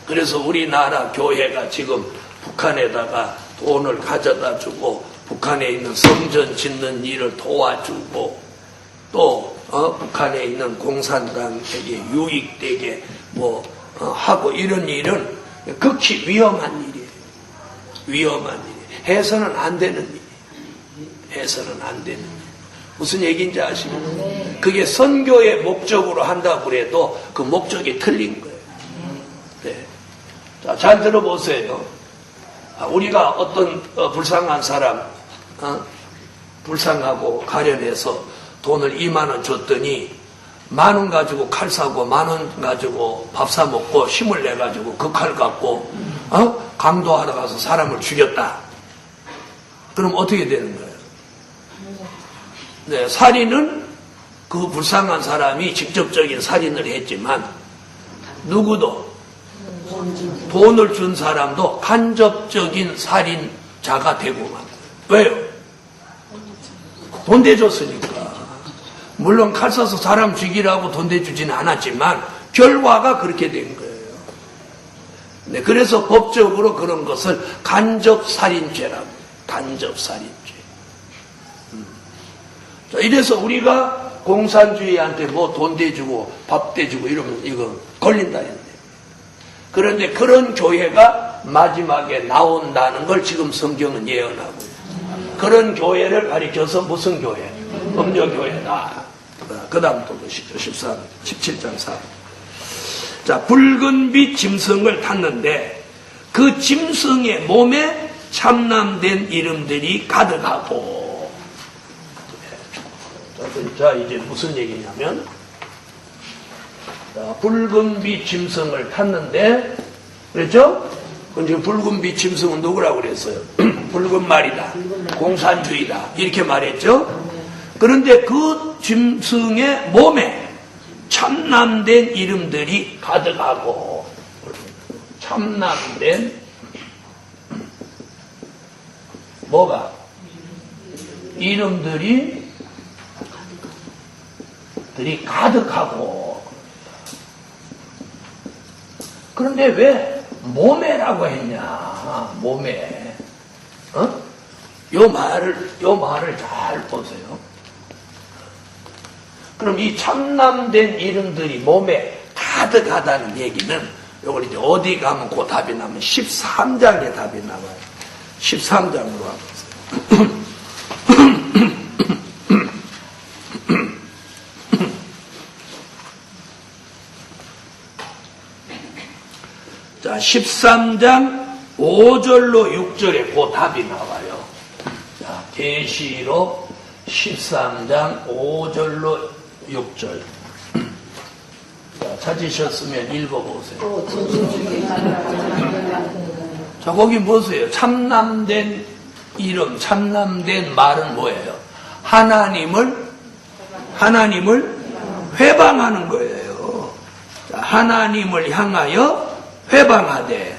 그래서 우리나라 교회가 지금 북한에다가 돈을 가져다 주고 북한에 있는 성전 짓는 일을 도와주고 또 북한에 있는 공산당에게 유익되게 하고 이런 일은 극히 위험한 일이에요. 위험한 일이에요. 해서는 안 되는 일이에요. 해서는 안 되는 일. 무슨 얘기인지 아시면 그게 선교의 목적으로 한다고 그래도 그 목적이 틀린 거예요. 네. 자, 잘 들어보세요. 우리가 어떤 불쌍한 사람 불쌍하고 가련해서 돈을 2만 원 줬더니 10,000원 가지고 칼 사고 10,000원 가지고 밥 사 먹고 힘을 내 가지고 그 칼 갖고 강도하러 가서 사람을 죽였다. 그럼 어떻게 되는 거예요? 네, 살인은 그 불쌍한 사람이 직접적인 살인을 했지만 누구도 돈을 준 사람도 간접적인 살인자가 되고 만 거예요. 왜요? 돈 대줬으니까. 물론 칼 쏴서 사람 죽이라고 돈 대주지는 않았지만 결과가 그렇게 된 거예요. 네, 그래서 법적으로 그런 것을 간접살인죄라고. 간접살인죄. 자, 이래서 우리가 공산주의한테 뭐 돈 대주고 밥 대주고 이러면 이거 걸린다 했는데. 그런데 그런 교회가 마지막에 나온다는 걸 지금 성경은 예언하고 있어요. 그런 교회를 가리켜서 무슨 교회? 음녀교회다. 그 다음 또 보시죠. 17장 4. 자, 붉은 빛 짐승을 탔는데 그 짐승의 몸에 참남된 이름들이 가득하고. 자, 이제 무슨 얘기냐면, 자, 붉은 빛 짐승을 탔는데, 그랬죠? 지금 붉은 빛 짐승은 누구라고 그랬어요? 붉은 말이다. 공산주의다. 이렇게 말했죠? 그런데 그 짐승의 몸에 참남된 이름들이 가득하고, 참남된, 뭐가? 이름들이 가득하고. 그런데 왜 몸에라고 했냐? 몸에. 요 말을 잘 보세요. 그럼 이 참남된 이름들이 몸에 가득하다는 얘기는 요걸 이제 어디 가면 그 답이 나면 13장에 답이 나와요. 13장으로 가보세요. 자, 13장 5절로 6절에 그 답이 나와요. 자, 계시록 13장 5절로 6절. 자, 찾으셨으면 읽어보세요. 자, 거기 보세요. 참남된 이름, 참남된 말은 뭐예요? 하나님을 회방하는 거예요. 자, 하나님을 향하여 회방하되.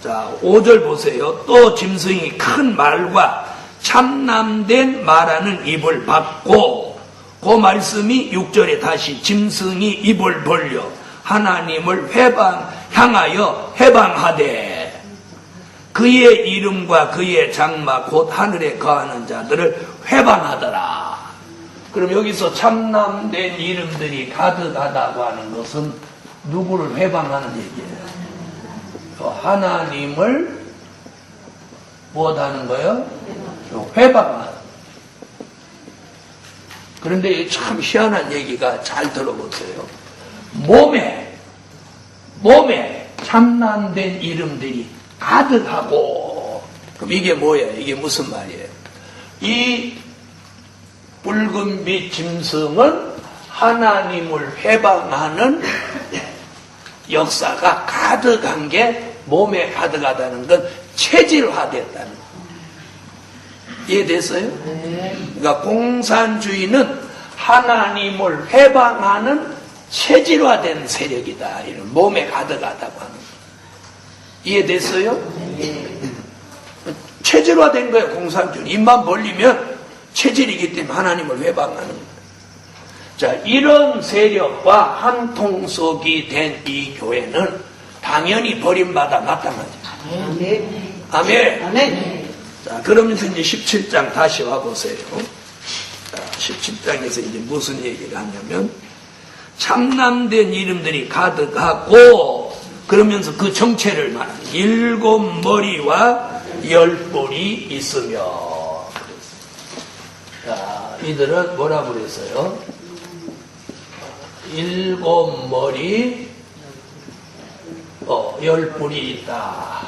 자, 5절 보세요. 또 짐승이 큰 말과 참남된 말하는 입을 받고, 그 말씀이 6절에 다시 짐승이 입을 벌려 하나님을 향하여 회방하되 그의 이름과 그의 장막 곧 하늘에 거하는 자들을 회방하더라. 그럼 여기서 참남된 이름들이 가득하다고 하는 것은 누구를 회방하는 얘기예요? 하나님을 무엇하는 거예요? 회방하는. 그런데 참 희한한 얘기가, 잘 들어보세요. 몸에 참남된 이름들이 가득하고. 그럼 이게 뭐예요? 이게 무슨 말이에요? 이 붉은빛 짐승은 하나님을 회방하는 역사가 가득한 게, 몸에 가득하다는 건 체질화됐다는 거예요. 이해됐어요? 그러니까 공산주의는 하나님을 회방하는 체질화된 세력이다. 이런 몸에 가득하다고 하는 거예요. 이해됐어요? 체질화된 거예요. 공산주의. 입만 벌리면 체질이기 때문에 하나님을 회방하는 거예요. 자, 이런 세력과 한 통속이 된 이 교회는 당연히 버림받아 마땅하죠. 아멘. 아멘. 자, 그러면서 이제 17장 다시 와보세요. 자, 17장에서 이제 무슨 얘기를 하냐면, 참남된 이름들이 가득하고, 그러면서 그 정체를 말하는 7 머리와 10 뿔이 있으며. 자, 이들은 뭐라고 그랬어요? 7 머리, 10 뿔이 있다.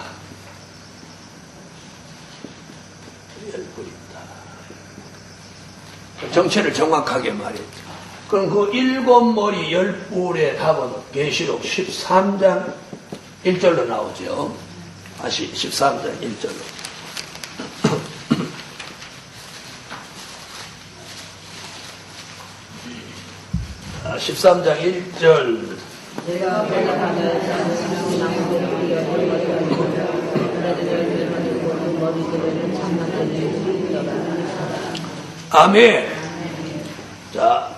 10 뿔이 있다. 정체를 정확하게 말했죠. 그럼 그 7 머리 10 뿔의 답은 계시록 13장 1절로 나오죠. 다시 13장 1절로. 13장 1절. 아멘. 자,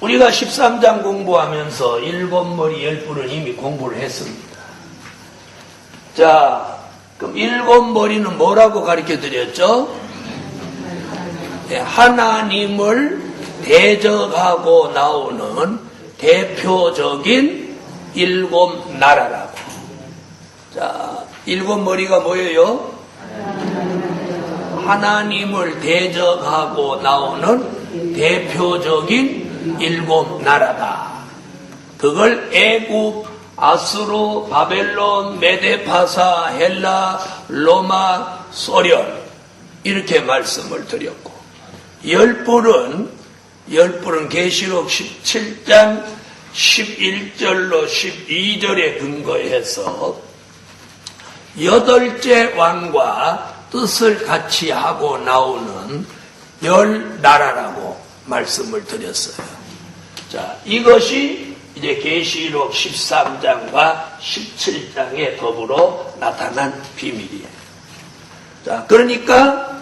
우리가 13장 공부하면서 7 머리 10 뿔은 이미 공부를 했습니다. 자, 그럼 7 머리는 뭐라고 가르쳐 드렸죠? 하나님을 대적하고 나오는 대표적인 7 나라라고. 자, 7 머리가 뭐예요? 하나님을 대적하고 나오는 대표적인 7 나라다. 그걸 애굽, 아수르, 바벨론, 메데파사, 헬라, 로마, 소련 이렇게 말씀을 드렸고, 10 뿔은 계시록 17장 11절로 12절에 근거해서 8째 왕과 뜻을 같이 하고 나오는 10 나라라고 말씀을 드렸어요. 자, 이것이 이제 계시록 13장과 17장에 더불어 나타난 비밀이에요. 자, 그러니까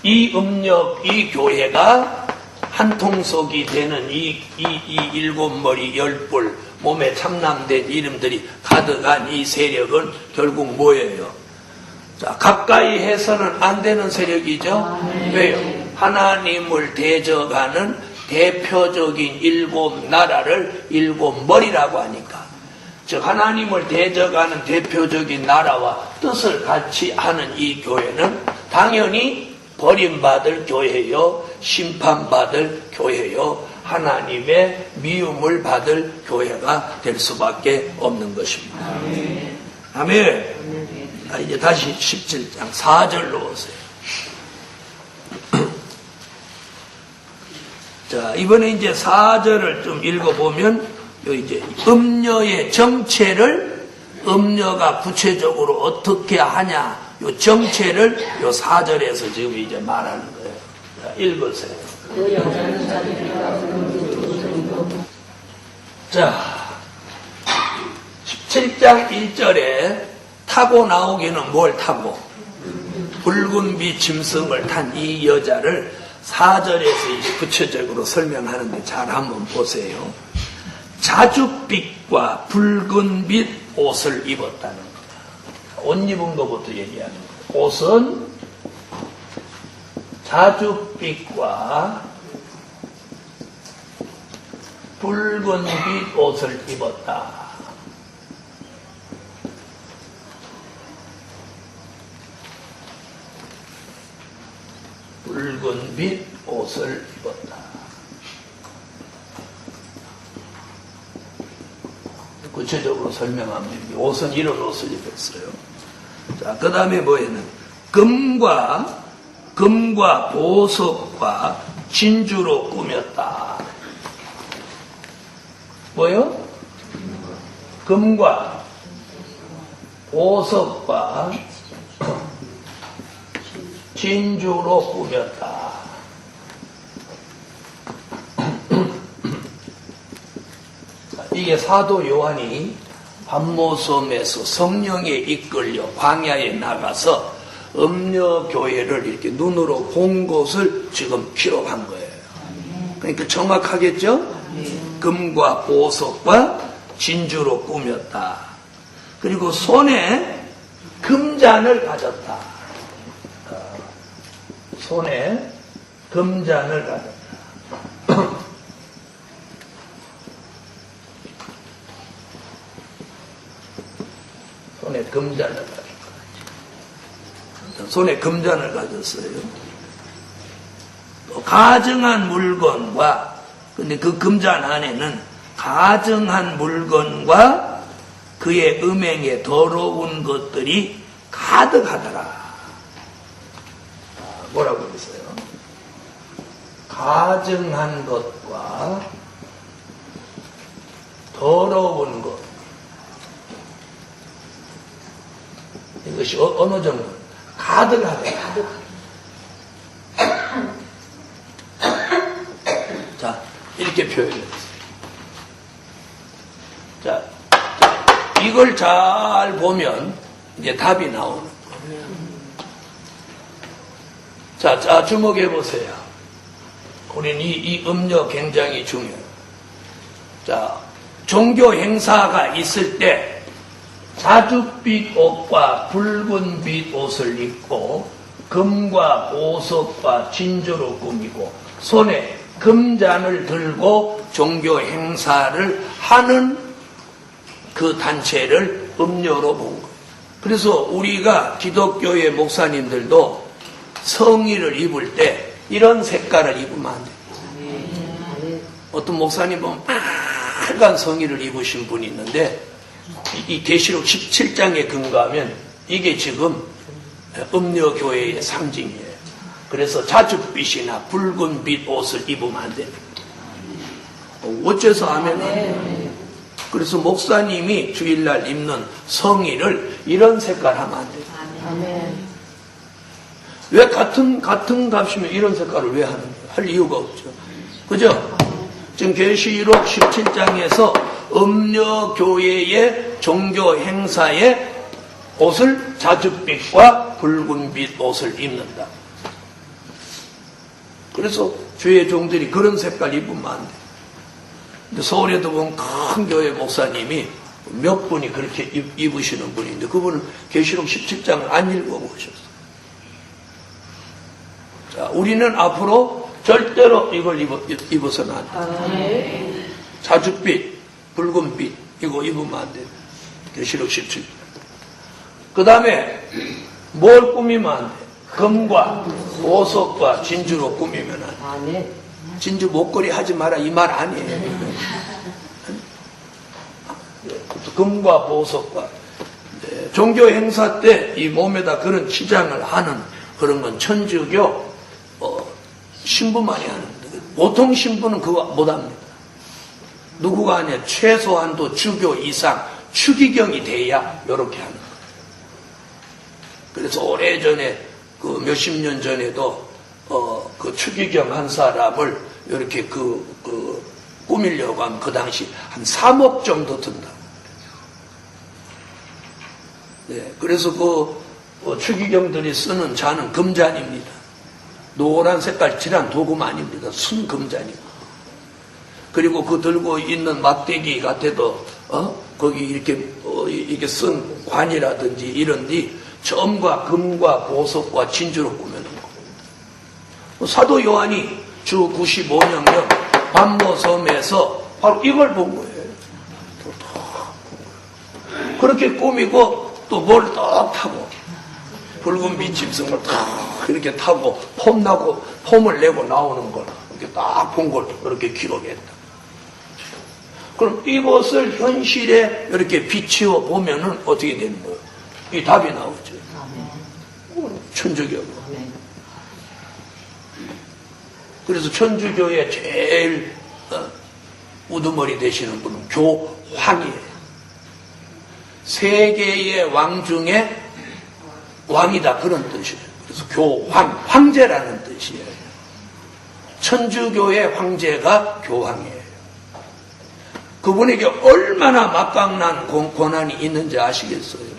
이 음력, 이 교회가 한 통속이 되는 이 7 머리 10 뿔 몸에 참남된 이름들이 가득한 이 세력은 결국 뭐예요? 자, 가까이 해서는 안 되는 세력이죠. 왜요? 하나님을 대적하는 대표적인 7 나라를 7 머리라고 하니까, 즉 하나님을 대적하는 대표적인 나라와 뜻을 같이 하는 이 교회는 당연히 버림받을 교회요, 심판받을 교회요, 하나님의 미움을 받을 교회가 될 수밖에 없는 것입니다. 아멘. 이제 다시 17장 4절로 오세요. 자, 이번에 이제 4절을 좀 읽어보면, 이제 음녀의 정체를 음녀가 구체적으로 어떻게 하냐, 요 정체를 요 4절에서 지금 이제 말하는 거예요. 자, 읽으세요. 자, 17장 1절에 타고 나오기는 뭘 타고? 붉은 빛 짐승을 탄 이 여자를 4절에서 구체적으로 설명하는데 잘 한번 보세요. 자줏빛과 붉은 빛 옷을 입었다는 거예요. 옷 입은 것부터 얘기하는 거예요. 옷은 자줏빛과 붉은 빛 옷을 입었다. 붉은 빛 옷을 입었다. 구체적으로 설명하면 옷은 이런 옷을 입었어요. 자, 그 다음에 뭐에는 금과 보석과 진주로 꾸몄다. 뭐요? 금과 보석과 진주로 꾸몄다. 이게 사도 요한이 반모섬에서 성령에 이끌려 광야에 나가서 음녀교회를 이렇게 눈으로 본 것을 지금 기록한 거예요. 그러니까 정확하겠죠? 금과 보석과 진주로 꾸몄다. 그리고 손에 금잔을 가졌다. 손에 금잔을 가졌다. 손에 금잔을 가졌다. 손에 금잔을 가졌어요. 또 가증한 물건과, 근데 그 금잔 안에는 가증한 물건과 그의 음행에 더러운 것들이 가득하더라. 뭐라고 했어요? 가증한 것과 더러운 것. 이것이 어느 정도? 가득하다. 자, 이렇게 표현했어요. 자, 이걸 잘 보면 이제 답이 나오는 거예요. 자, 주목해 보세요. 우리는 이 음료 굉장히 중요해요. 자, 종교 행사가 있을 때 자줏빛 옷과 붉은빛 옷을 입고 금과 보석과 진주로 꾸미고 손에 금잔을 들고 종교 행사를 하는 그 단체를 음료로 본 거예요. 그래서 우리가 기독교의 목사님들도 성의를 입을 때 이런 색깔을 입으면 안 돼요. 어떤 목사님 보면 빨간 성의를 입으신 분이 있는데 이 계시록 17장에 근거하면 이게 지금 음료교회의 상징이에요. 그래서 자줏빛이나 붉은빛 옷을 입으면 안 됩니다. 어째서 하면 안 돼요? 그래서 목사님이 주일날 입는 성의를 이런 색깔 하면 안 돼요. 왜 같은 값이면 이런 색깔을 왜 하는 거예요? 할 이유가 없죠. 그죠? 지금 계시록 17장에서 음료교회의 종교 행사에 옷을 자줏빛과 붉은빛 옷을 입는다. 그래서 주의 종들이 그런 색깔 입으면 안 돼. 근데 서울에도 보면 큰 교회 목사님이 몇 분이 그렇게 입으시는 분인데 그분은 계시록 17장을 안 읽어보셨어요. 자, 우리는 앞으로 절대로 이걸 입어서는 안 돼. 자줏빛, 붉은빛 이거 입으면 안 돼. 계시록 17장. 그 다음에 뭘 꾸미면 안 돼? 금과 보석과 진주로 꾸미면 안 돼. 진주 목걸이 하지 마라 이 말 아니에요. 금과 보석과 종교 행사 때 이 몸에다 그런 치장을 하는 그런 건 천주교 신부만이 하는데 보통 신부는 그거 못합니다. 누구가 하냐? 최소한도 주교 이상 추기경이 돼야 이렇게 하는 거예요. 그래서 오래전에 그 몇십 년 전에도 그 추기경 한 사람을 이렇게 꾸미려고 하면 그 당시 한 3억 정도 든다. 네, 그래서 추기경들이 쓰는 잔은 금잔입니다. 노란 색깔 칠한 도금 아닙니다. 순금잔이고. 그리고 그 들고 있는 막대기 같아도 거기 이렇게 쓴 관이라든지 이런 데 점과 금과 보석과 진주로 꾸며놓은 거. 사도 요한이 주 95년경 반모섬에서 바로 이걸 본 거예요. 그렇게 꾸미고 또 뭘 딱 타고 붉은 빛짐승을 딱 이렇게 타고 폼을 내고 나오는 걸 이렇게 딱 본 걸 이렇게 기록했다. 그럼 이것을 현실에 이렇게 비추어 보면은 어떻게 되는 거예요? 이 답이 나오죠. 천주교. 그래서 천주교의 제일 우두머리 되시는 분은 교황이에요. 세계의 왕 중에 왕이다 그런 뜻이에요. 그래서 교황, 황제라는 뜻이에요. 천주교의 황제가 교황이에요. 그분에게 얼마나 막강한 권한이 있는지 아시겠어요?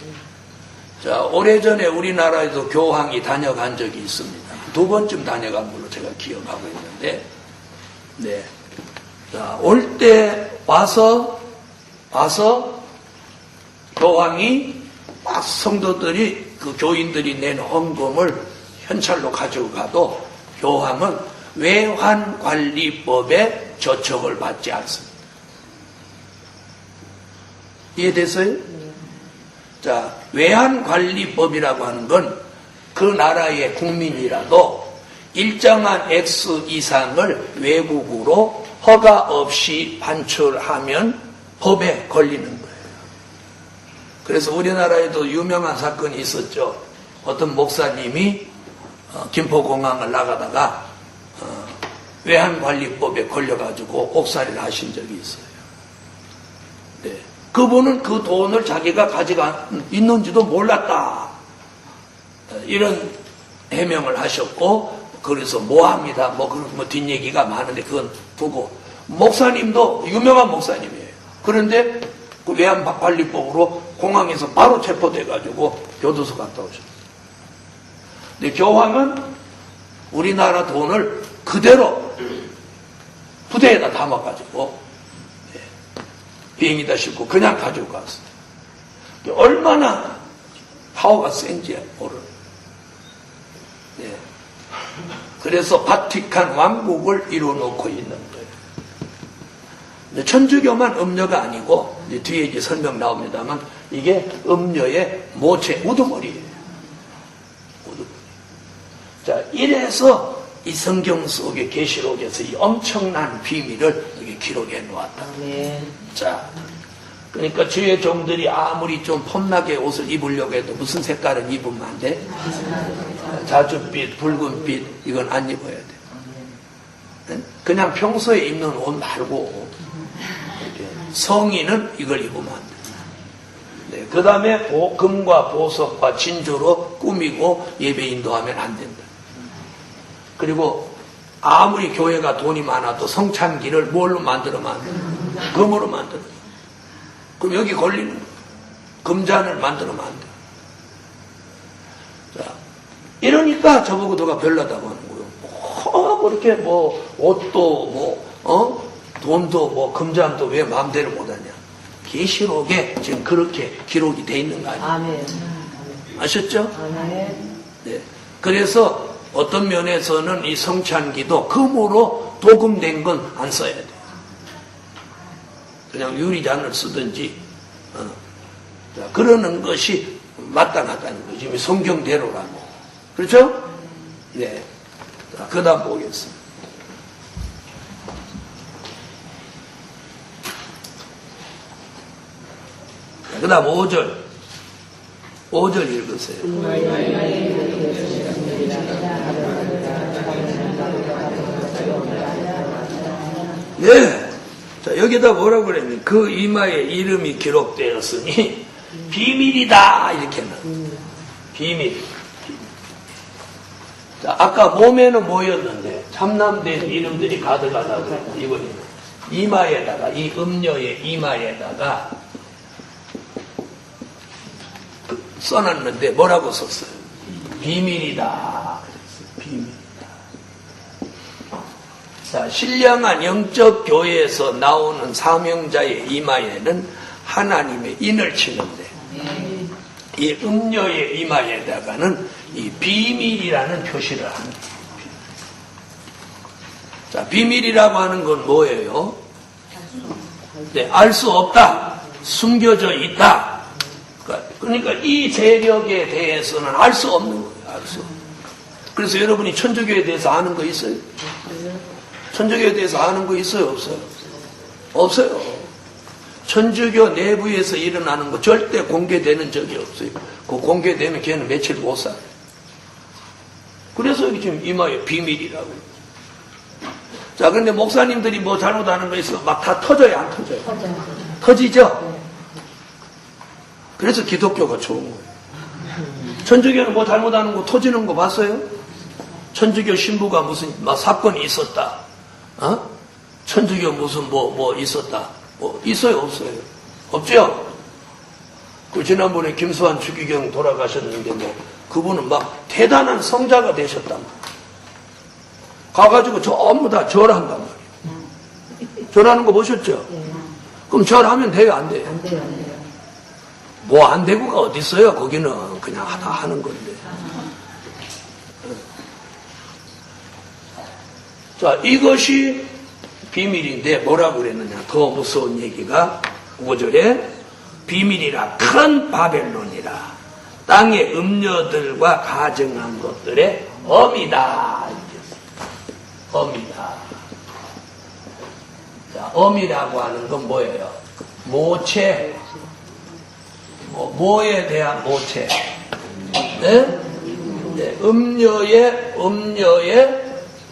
자, 오래전에 우리나라에도 교황이 다녀간 적이 있습니다. 2번쯤 다녀간 걸로 제가 기억하고 있는데, 네. 자, 올 때 와서 교황이 막 성도들이 그 교인들이 낸 헌금을 현찰로 가지고 가도 교황은 외환관리법에 저촉을 받지 않습니다. 이해됐어요? 자, 외환관리법이라고 하는 건 그 나라의 국민이라도 일정한 X 이상을 외국으로 허가 없이 반출하면 법에 걸리는 거예요. 그래서 우리나라에도 유명한 사건이 있었죠. 어떤 목사님이 김포공항을 나가다가 외환관리법에 걸려가지고 옥살이를 하신 적이 있어요. 네. 그분은 그 돈을 자기가 가지고 있는지도 몰랐다. 이런 해명을 하셨고, 그래서 모함이다. 뭐 뒷얘기가 많은데 그건 두고, 목사님도 유명한 목사님이에요. 그런데 그 외환관리법으로 공항에서 바로 체포돼가지고 교도소 갔다 오셨어요. 근데 교황은 우리나라 돈을 그대로 부대에다 담아가지고 비행기다 싣고 그냥 가지고 갔어요. 얼마나 파워가 센지 모르는. 네. 그래서 바티칸 왕국을 이루어놓고 있는 거예요. 근데 천주교만 음녀가 아니고, 이제 뒤에 이제 설명 나옵니다만, 이게 음녀의 모체, 우두머리예요. 우두머리. 자, 이래서 이 성경 속의 계시록에서 이 엄청난 비밀을 여기 기록해 놓았다. 네. 자, 그러니까 주의 종들이 아무리 좀 폼나게 옷을 입으려고 해도 무슨 색깔은 입으면 안 돼? 자줏빛, 붉은빛, 이건 안 입어야 돼. 그냥 평소에 입는 옷 말고 성인은 이걸 입으면 안 돼. 네, 그 다음에 금과 보석과 진주로 꾸미고 예배 인도하면 안 된다. 그리고 아무리 교회가 돈이 많아도 성찬기를 뭘로 만들면 안 돼? 금으로 만들어. 그럼 여기 걸리는 거예요. 금잔을 만들면 안 돼. 자, 이러니까 저보고 너가 별나다고 하는 거예요. 그렇게 옷도 돈도 금잔도 왜 마음대로 못하냐. 계시록에 지금 그렇게 기록이 돼 있는 거 아니에요? 아멘. 아셨죠? 아멘. 네. 그래서 어떤 면에서는 이 성찬기도 금으로 도금된 건 안 써야 돼요. 그냥 유리잔을 쓰든지, 자, 그러는 것이 마땅하다는 거지. 성경대로라고. 그렇죠? 네. 자, 그 다음 보겠습니다. 그 다음 5절. 5절 읽으세요. 네. 자, 여기다 뭐라고 그랬냐면, 그 이마에 이름이 기록되었으니, 비밀이다! 이렇게는. 비밀. 자, 아까 몸에는 뭐였는데, 참남된 이름들이 가득하다고 그랬고, 이번에는 이마에다가, 이 음녀의 이마에다가 써놨는데, 뭐라고 썼어요? 비밀이다. 비밀. 자, 신령한 영적 교회에서 나오는 사명자의 이마에는 하나님의 인을 치는데, 이 음녀의 이마에다가는 이 비밀이라는 표시를 합니다. 자, 비밀이라고 하는 건 뭐예요? 네, 알 수 없다. 숨겨져 있다. 그러니까 이 세력에 대해서는 알 수 없는 거예요. 알 수 없는. 그래서 여러분이 천주교에 대해서 아는 거 있어요? 천주교에 대해서 아는 거 있어요? 없어요? 없어요. 천주교 내부에서 일어나는 거 절대 공개되는 적이 없어요. 그 공개되면 걔는 며칠 못 살아요. 그래서 여기 지금 이마에 비밀이라고. 자, 그런데 목사님들이 뭐 잘못하는 거 있어? 막 다 터져요? 안 터져요? 터지죠? 그래서 기독교가 좋은 거예요. 천주교는 뭐 잘못하는 거 터지는 거 봤어요? 천주교 신부가 무슨 막 사건이 있었다. 천주교 무슨 뭐 있었다. 뭐 있어요, 없어요? 없죠? 그 지난번에 김수환 주기경 돌아가셨는데 뭐 그분은 막 대단한 성자가 되셨단 말이에요. 가가지고 전부 다 절한단 말이에요. 절하는 거 보셨죠? 그럼 절하면 돼요, 안 돼요? 안 돼요, 안 돼요. 뭐 안 되고가 어디 있어요? 거기는 그냥 하다 하는 건데. 자, 이것이 비밀인데 뭐라고 그랬느냐? 더 무서운 얘기가 5절에 비밀이라 큰 바벨론이라 땅의 음녀들과 가증한 것들의 엄이다. 엄이다. 자, 엄이라고 하는 건 뭐예요? 모체. 뭐에 대한 모체? 네? 네, 음녀의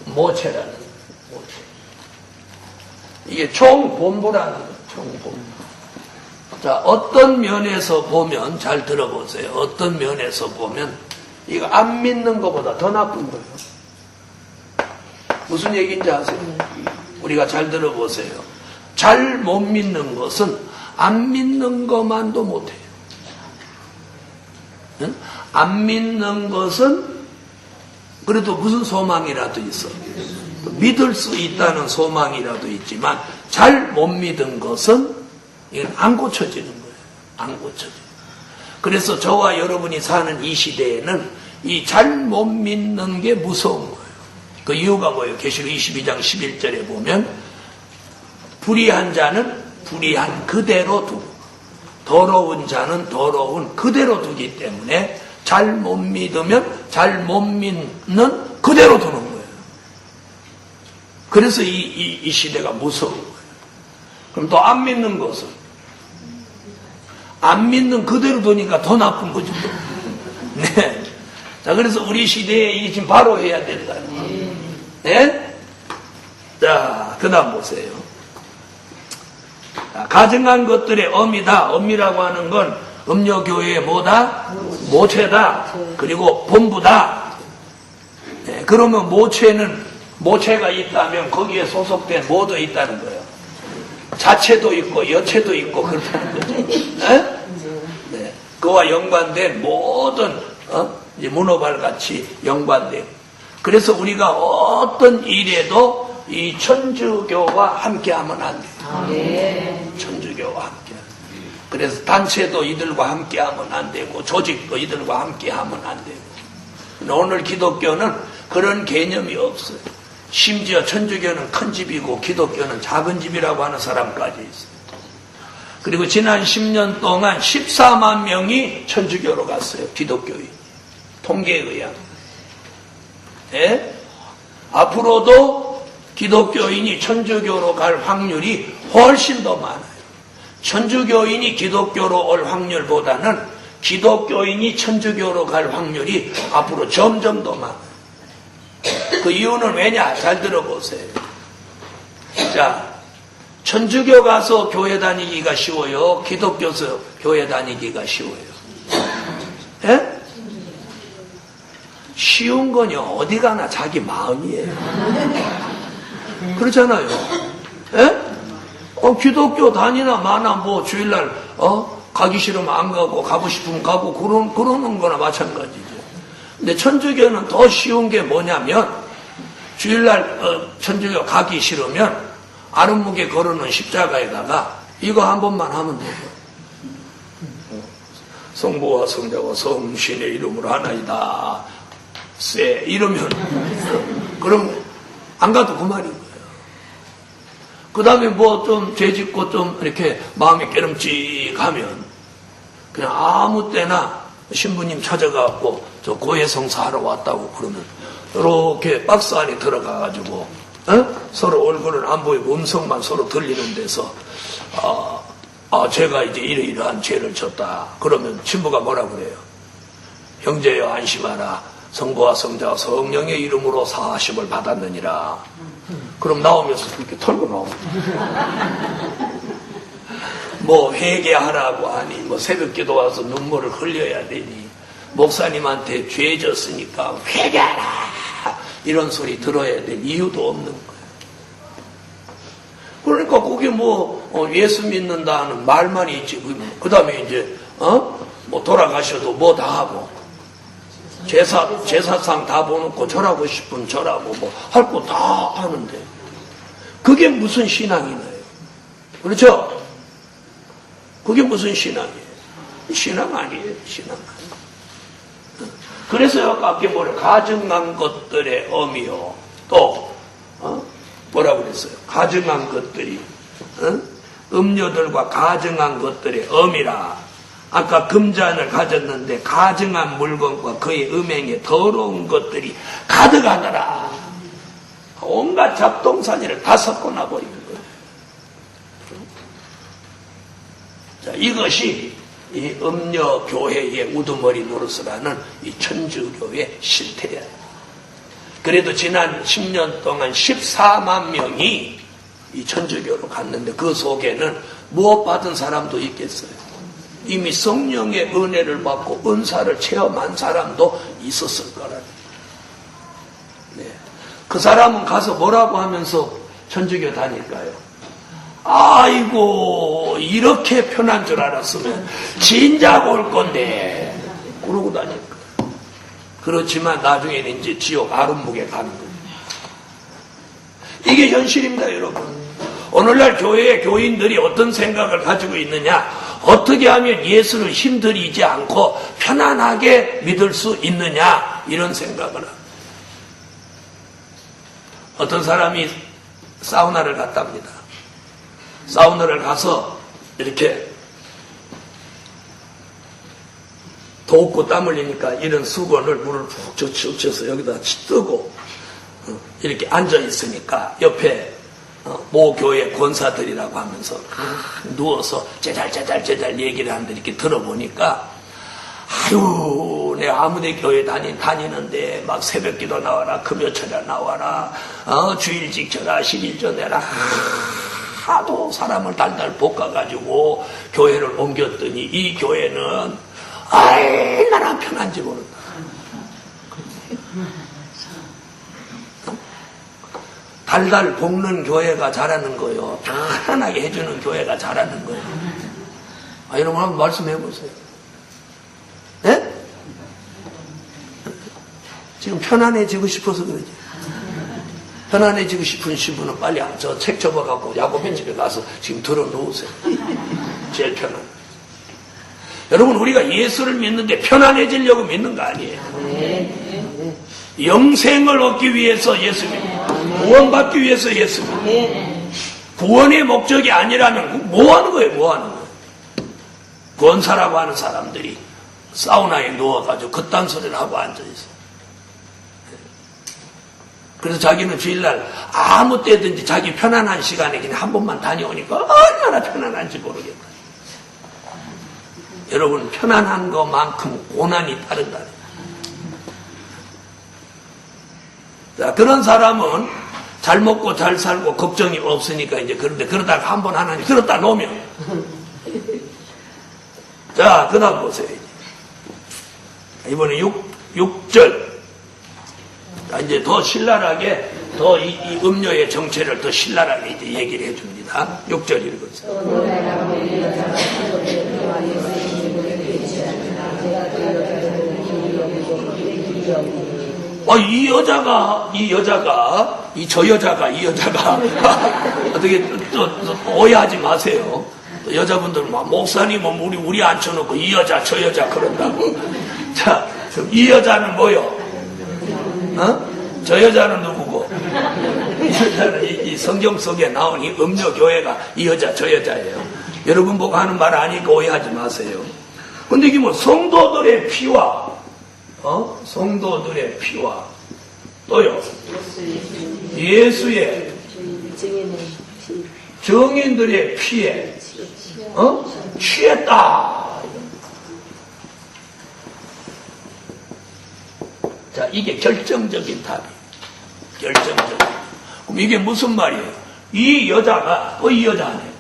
모체라는 모체. 이게 총본부라는 거예요. 총본부. 자, 어떤 면에서 보면 잘 들어보세요. 어떤 면에서 보면 이거 안 믿는 것보다 더 나쁜 거예요. 무슨 얘기인지 아세요? 우리가 잘 들어보세요. 잘 못 믿는 것은 안 믿는 것만도 못해요. 응? 안 믿는 것은 그래도 무슨 소망이라도 있어. 믿을 수 있다는 소망이라도 있지만 잘 못 믿은 것은 이건 안 고쳐지는 거예요. 안 고쳐져요. 그래서 저와 여러분이 사는 이 시대에는 이 잘 못 믿는 게 무서운 거예요. 그 이유가 뭐예요? 계시록 22장 11절에 보면 불의한 자는 불의한 그대로 두고 더러운 자는 더러운 그대로 두기 때문에 잘 못 믿으면 잘 못 믿는 그대로 두는 거예요. 그래서 이 시대가 무서운 거예요. 그럼 또 안 믿는 것은 안 믿는 그대로 두니까 더 나쁜 거죠. 네. 자, 그래서 우리 시대에 이게 지금 바로 해야 된다. 네? 자, 그 다음 보세요. 자, 가증한 것들의 엄이다. 엄이라고 하는 건 음료교회의 뭐다? 모체다. 그리고 본부다. 네, 그러면 모체가 있다면 거기에 소속된 뭐도 있다는 거예요. 자체도 있고 여체도 있고 그렇다는 거죠. 네? 네. 그와 연관된 모든 이제 문어발같이 연관된. 그래서 우리가 어떤 일에도 이 천주교와 함께하면 안 돼요. 네. 천주교와 함께. 그래서 단체도 이들과 함께하면 안 되고 조직도 이들과 함께하면 안 되고. 근데 오늘 기독교는 그런 개념이 없어요. 심지어 천주교는 큰 집이고 기독교는 작은 집이라고 하는 사람까지 있어요. 그리고 지난 10년 동안 14만 명이 천주교로 갔어요. 기독교인. 통계에 의하면. 네? 앞으로도 기독교인이 천주교로 갈 확률이 훨씬 더 많아요. 천주교인이 기독교로 올 확률보다는 기독교인이 천주교로 갈 확률이 앞으로 점점 더 많아요. 그 이유는 왜냐? 잘 들어보세요. 자, 천주교 가서 교회 다니기가 쉬워요? 기독교서 교회 다니기가 쉬워요? 예? 쉬운 건요, 어디 가나 자기 마음이에요. 그렇잖아요. 예? 기독교 다니나 마나 뭐 주일날, 가기 싫으면 안 가고, 가고 싶으면 가고, 그러는 거나 마찬가지죠. 근데 천주교는 더 쉬운 게 뭐냐면, 주일날, 천주교 가기 싫으면, 아름무게 걸어놓은 십자가에다가, 이거 한 번만 하면 돼요. 성부와 성자와 성신의 이름으로 하나이다. 쎄 이러면 그럼 안 가도 그만인 거예요. 그 다음에 뭐 좀 죄짓고 좀 이렇게 마음이 깨름직하면 그냥 아무 때나 신부님 찾아가고 저 고해성사 하러 왔다고 그러면 이렇게 박스 안에 들어가가지고 서로 얼굴은 안 보이고 음성만 서로 들리는 데서 제가 이제 이러이러한 죄를 졌다. 그러면 신부가 뭐라 그래요? 형제여 안심하라. 성부와 성자와 성령의 이름으로 사하심을 받았느니라. 그럼 나오면서 이렇게 털고 나옵니다. 뭐 회개하라고 하니 뭐 새벽기도 와서 눈물을 흘려야 되니 목사님한테 죄 졌으니까 회개하라 이런 소리 들어야 될 이유도 없는 거예요. 그러니까 그게 예수 믿는다는 말만 있지. 그 다음에 이제 뭐 돌아가셔도 뭐 다 하고 제사상 다 보놓고 절하고 싶으면 절하고 뭐 할 거 다 하는데 그게 무슨 신앙이나요? 그렇죠? 그게 무슨 신앙이에요? 신앙 아니에요. 신앙 아니에요. 그래서 아까 뭐래? 가증한 것들의 의미요. 또 뭐라 그랬어요? 가증한 것들이 음료들과 가증한 것들의 의미라. 아까 금잔을 가졌는데 가증한 물건과 그의 음행에 더러운 것들이 가득하더라. 온갖 잡동사니를 다 섞어놔 버린 거예요. 자, 이것이 이 음녀교회의 우두머리 노릇이라는 이 천주교의 실태예요. 그래도 지난 10년 동안 14만 명이 이 천주교로 갔는데 그 속에는 무엇 받은 사람도 있겠어요. 이미 성령의 은혜를 받고 은사를 체험한 사람도 있었을 거라는. 네. 그 사람은 가서 뭐라고 하면서 천주교 다닐까요? 아이고 이렇게 편한 줄 알았으면 진작 올 건데 그러고 다닐 거예요. 그렇지만 나중에는 이제 지옥 아름목에 가는 거예요. 이게 현실입니다, 여러분. 오늘날 교회의 교인들이 어떤 생각을 가지고 있느냐, 어떻게 하면 예수를 힘들이지 않고 편안하게 믿을 수 있느냐, 이런 생각을 합니다. 어떤 사람이 사우나를 갔답니다. 사우나를 가서 이렇게 덥고 땀 흘리니까 이런 수건을 물을 푹 젖혀서 여기다 뜨고 이렇게 앉아 있으니까 옆에 모 교회 권사들이라고 하면서 누워서 제잘제잘 얘기를 하는데 이렇게 들어보니까 아유 내가 아무데 교회 다니는데 막 새벽기도 나와라 금요철에 나와라 주일 지켜라 11조 내라 하도 사람을 달달 볶아가지고 교회를 옮겼더니 이 교회는 얼마나 편한지 모른다. 달달 볶는 교회가 잘하는 거예요. 편안하게 해주는 교회가 잘하는 거예요. 여러분 한번 말씀해 보세요. 네? 지금 편안해지고 싶어서 그러지. 편안해지고 싶은 신부는 빨리 저 책 접어갖고 야곱의 집에 가서 지금 들어놓으세요. 제일 편안. 여러분 우리가 예수를 믿는데 편안해지려고 믿는 거 아니에요. 영생을 얻기 위해서 예수 믿는 구원받기 위해서 예수 믿는 구원의 목적이 아니라면 뭐 하는 거예요? 뭐 하는 거예요? 권사라고 하는 사람들이 사우나에 누워가지고 그딴 소리를 하고 앉아있어요. 그래서 자기는 주일날 아무 때든지 자기 편안한 시간에 그냥 한 번만 다녀오니까 얼마나 편안한지 모르겠다. 여러분 편안한 것만큼 고난이 따른다. 자, 그런 사람은 잘 먹고 잘 살고 걱정이 없으니까 이제 그런데 그러다가 한 번 하나님 그러다 놓으면 자, 그 다음 보세요. 이번에 6절. 이제 더 신랄하게, 더 이 음료의 정체를 더 신랄하게 이제 얘기를 해줍니다. 6절 읽으세요. 저 여자가, 어떻게 또 오해하지 마세요. 또 여자분들은 막, 목사님은 우리 앉혀놓고 이 여자, 저 여자 그런다고. 자, 이 여자는 뭐요? 저 여자는 누구고? 이 여자는 이 성경 속에 나온 이 음료교회가 이 여자, 저 여자예요. 여러분 보고 하는 말 아니까 오해하지 마세요. 근데 이게 뭐 성도들의 피와, 성도들의 피와, 또요, 예수의 정인들의 피에, 취했다. 자, 이게 결정적인 답이에요. 결정적인. 그럼 이게 무슨 말이에요? 이 여자가, 이 여자네.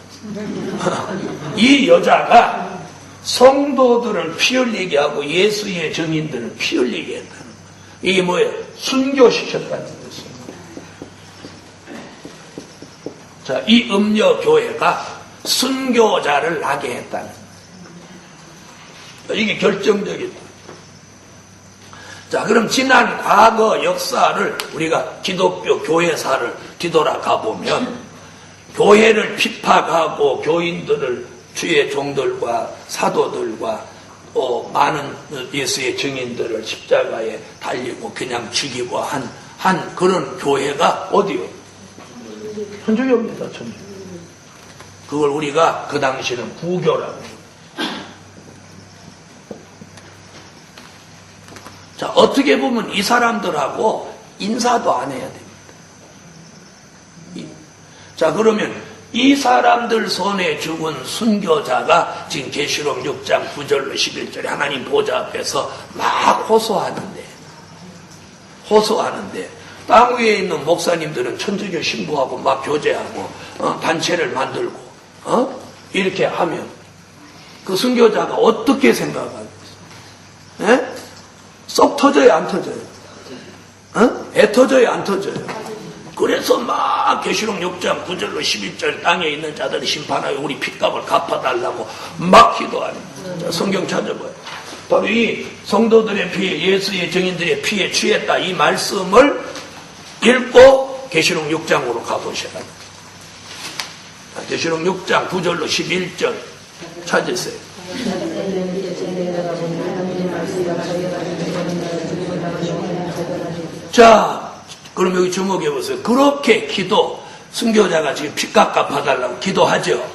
이 여자가 성도들을 피 흘리게 하고 예수의 증인들을 피 흘리게 했다는 거예요. 이게 뭐예요? 순교시켰다는 것입니다. 자, 이 음녀교회가 순교자를 나게 했다는 거예요. 이게 결정적이다. 자, 그럼 지난 과거 역사를 우리가 기독교 교회사를 뒤돌아가 보면 교회를 핍박하고 교인들을 주의 종들과 사도들과 많은 예수의 증인들을 십자가에 달리고 그냥 죽이고 한 그런 교회가 어디요? 천주교입니다. 천주교. 그걸 우리가 그 당시는 부교라고 해요. 자, 어떻게 보면 이 사람들하고 인사도 안 해야 됩니다. 자, 그러면 이 사람들 손에 죽은 순교자가 지금 계시록 6장 9절로 11절에 하나님 보좌 앞에서 막 호소하는데 땅 위에 있는 목사님들은 천주교 신부하고 막 교제하고 단체를 만들고 이렇게 하면 그 순교자가 어떻게 생각하겠어요? 썩 터져요, 안 터져요? 애 터져요, 안 터져요? 그래서 막 계시록 6장 9절로 11절 땅에 있는 자들이 심판하여 우리 핏값을 갚아달라고 막 기도하는 거예요. 성경 찾아봐요. 바로 이 성도들의 피에, 예수의 증인들의 피에 취했다, 이 말씀을 읽고 계시록 6장으로 가보셔야 합니다. 계시록 6장 9절로 11절 찾으세요. 자, 그럼 여기 주목해보세요. 그렇게 순교자가 지금 핏값 갚아달라고 기도하죠.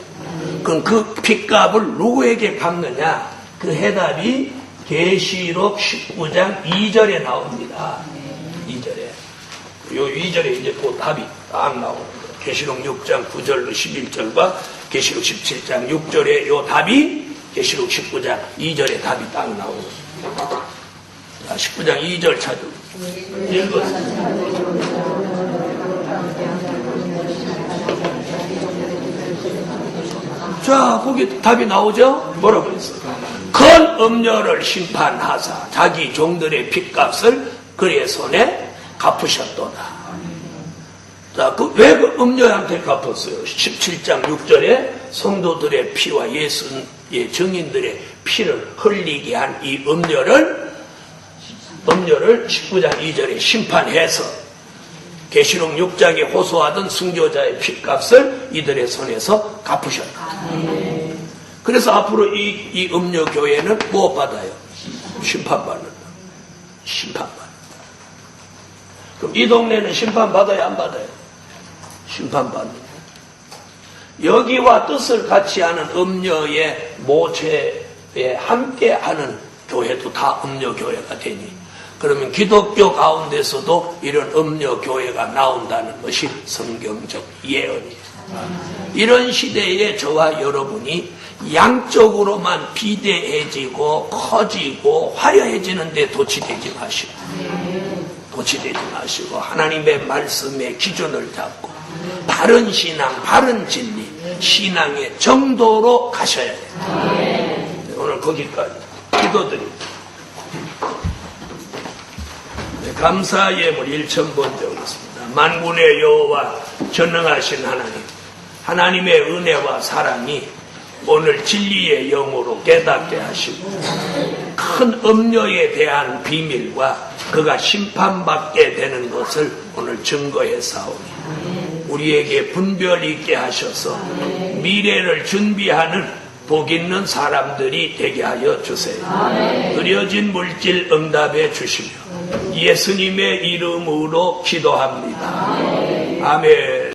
그럼 그 핏값을 누구에게 갚느냐? 그 해답이 계시록 19장 2절에 나옵니다. 2절에. 요 2절에 이제 그 답이 딱 나옵니다. 계시록 6장 9절로 11절과 계시록 17장 6절에 요 답이 계시록 19장 2절에 답이 딱 나옵니다. 19장 2절 찾으세요. 자, 거기 답이 나오죠? 뭐라고 했어요? 큰 음녀를 심판하사 자기 종들의 핏값을 그의 손에 갚으셨도다. 자, 왜 그 음녀한테 갚았어요? 17장 6절에 성도들의 피와 예수의 증인들의 피를 흘리게 한 이 음녀를 19장 2절에 심판해서 계시록 6장에 호소하던 순교자의 핏값을 이들의 손에서 갚으셨다. 그래서 앞으로 이 음녀교회는 무엇 받아요? 심판받는다. 심판받는다. 그럼 이 동네는 심판받아요, 안 받아요? 심판받는다. 여기와 뜻을 같이 하는 음녀의 모체에 함께하는 교회도 다 음녀교회가 되니, 그러면 기독교 가운데서도 이런 음녀교회가 나온다는 것이 성경적 예언이에요. 이런 시대에 저와 여러분이 양쪽으로만 비대해지고 커지고 화려해지는데 도취되지 마시고 하나님의 말씀의 기준을 잡고 바른 신앙, 바른 진리, 신앙의 정도로 가셔야 돼요. 오늘 거기까지 기도드립니다. 감사 예물 1,000번 드리겠습니다. 만군의 여호와 전능하신 하나님의 은혜와 사랑이 오늘 진리의 영으로 깨닫게 하시고 큰 음녀에 대한 비밀과 그가 심판받게 되는 것을 오늘 증거해 싸우니 우리에게 분별 있게 하셔서 미래를 준비하는 복 있는 사람들이 되게 하여 주세요. 드려진 물질 응답해 주시며 예수님의 이름으로 기도합니다. 아멘.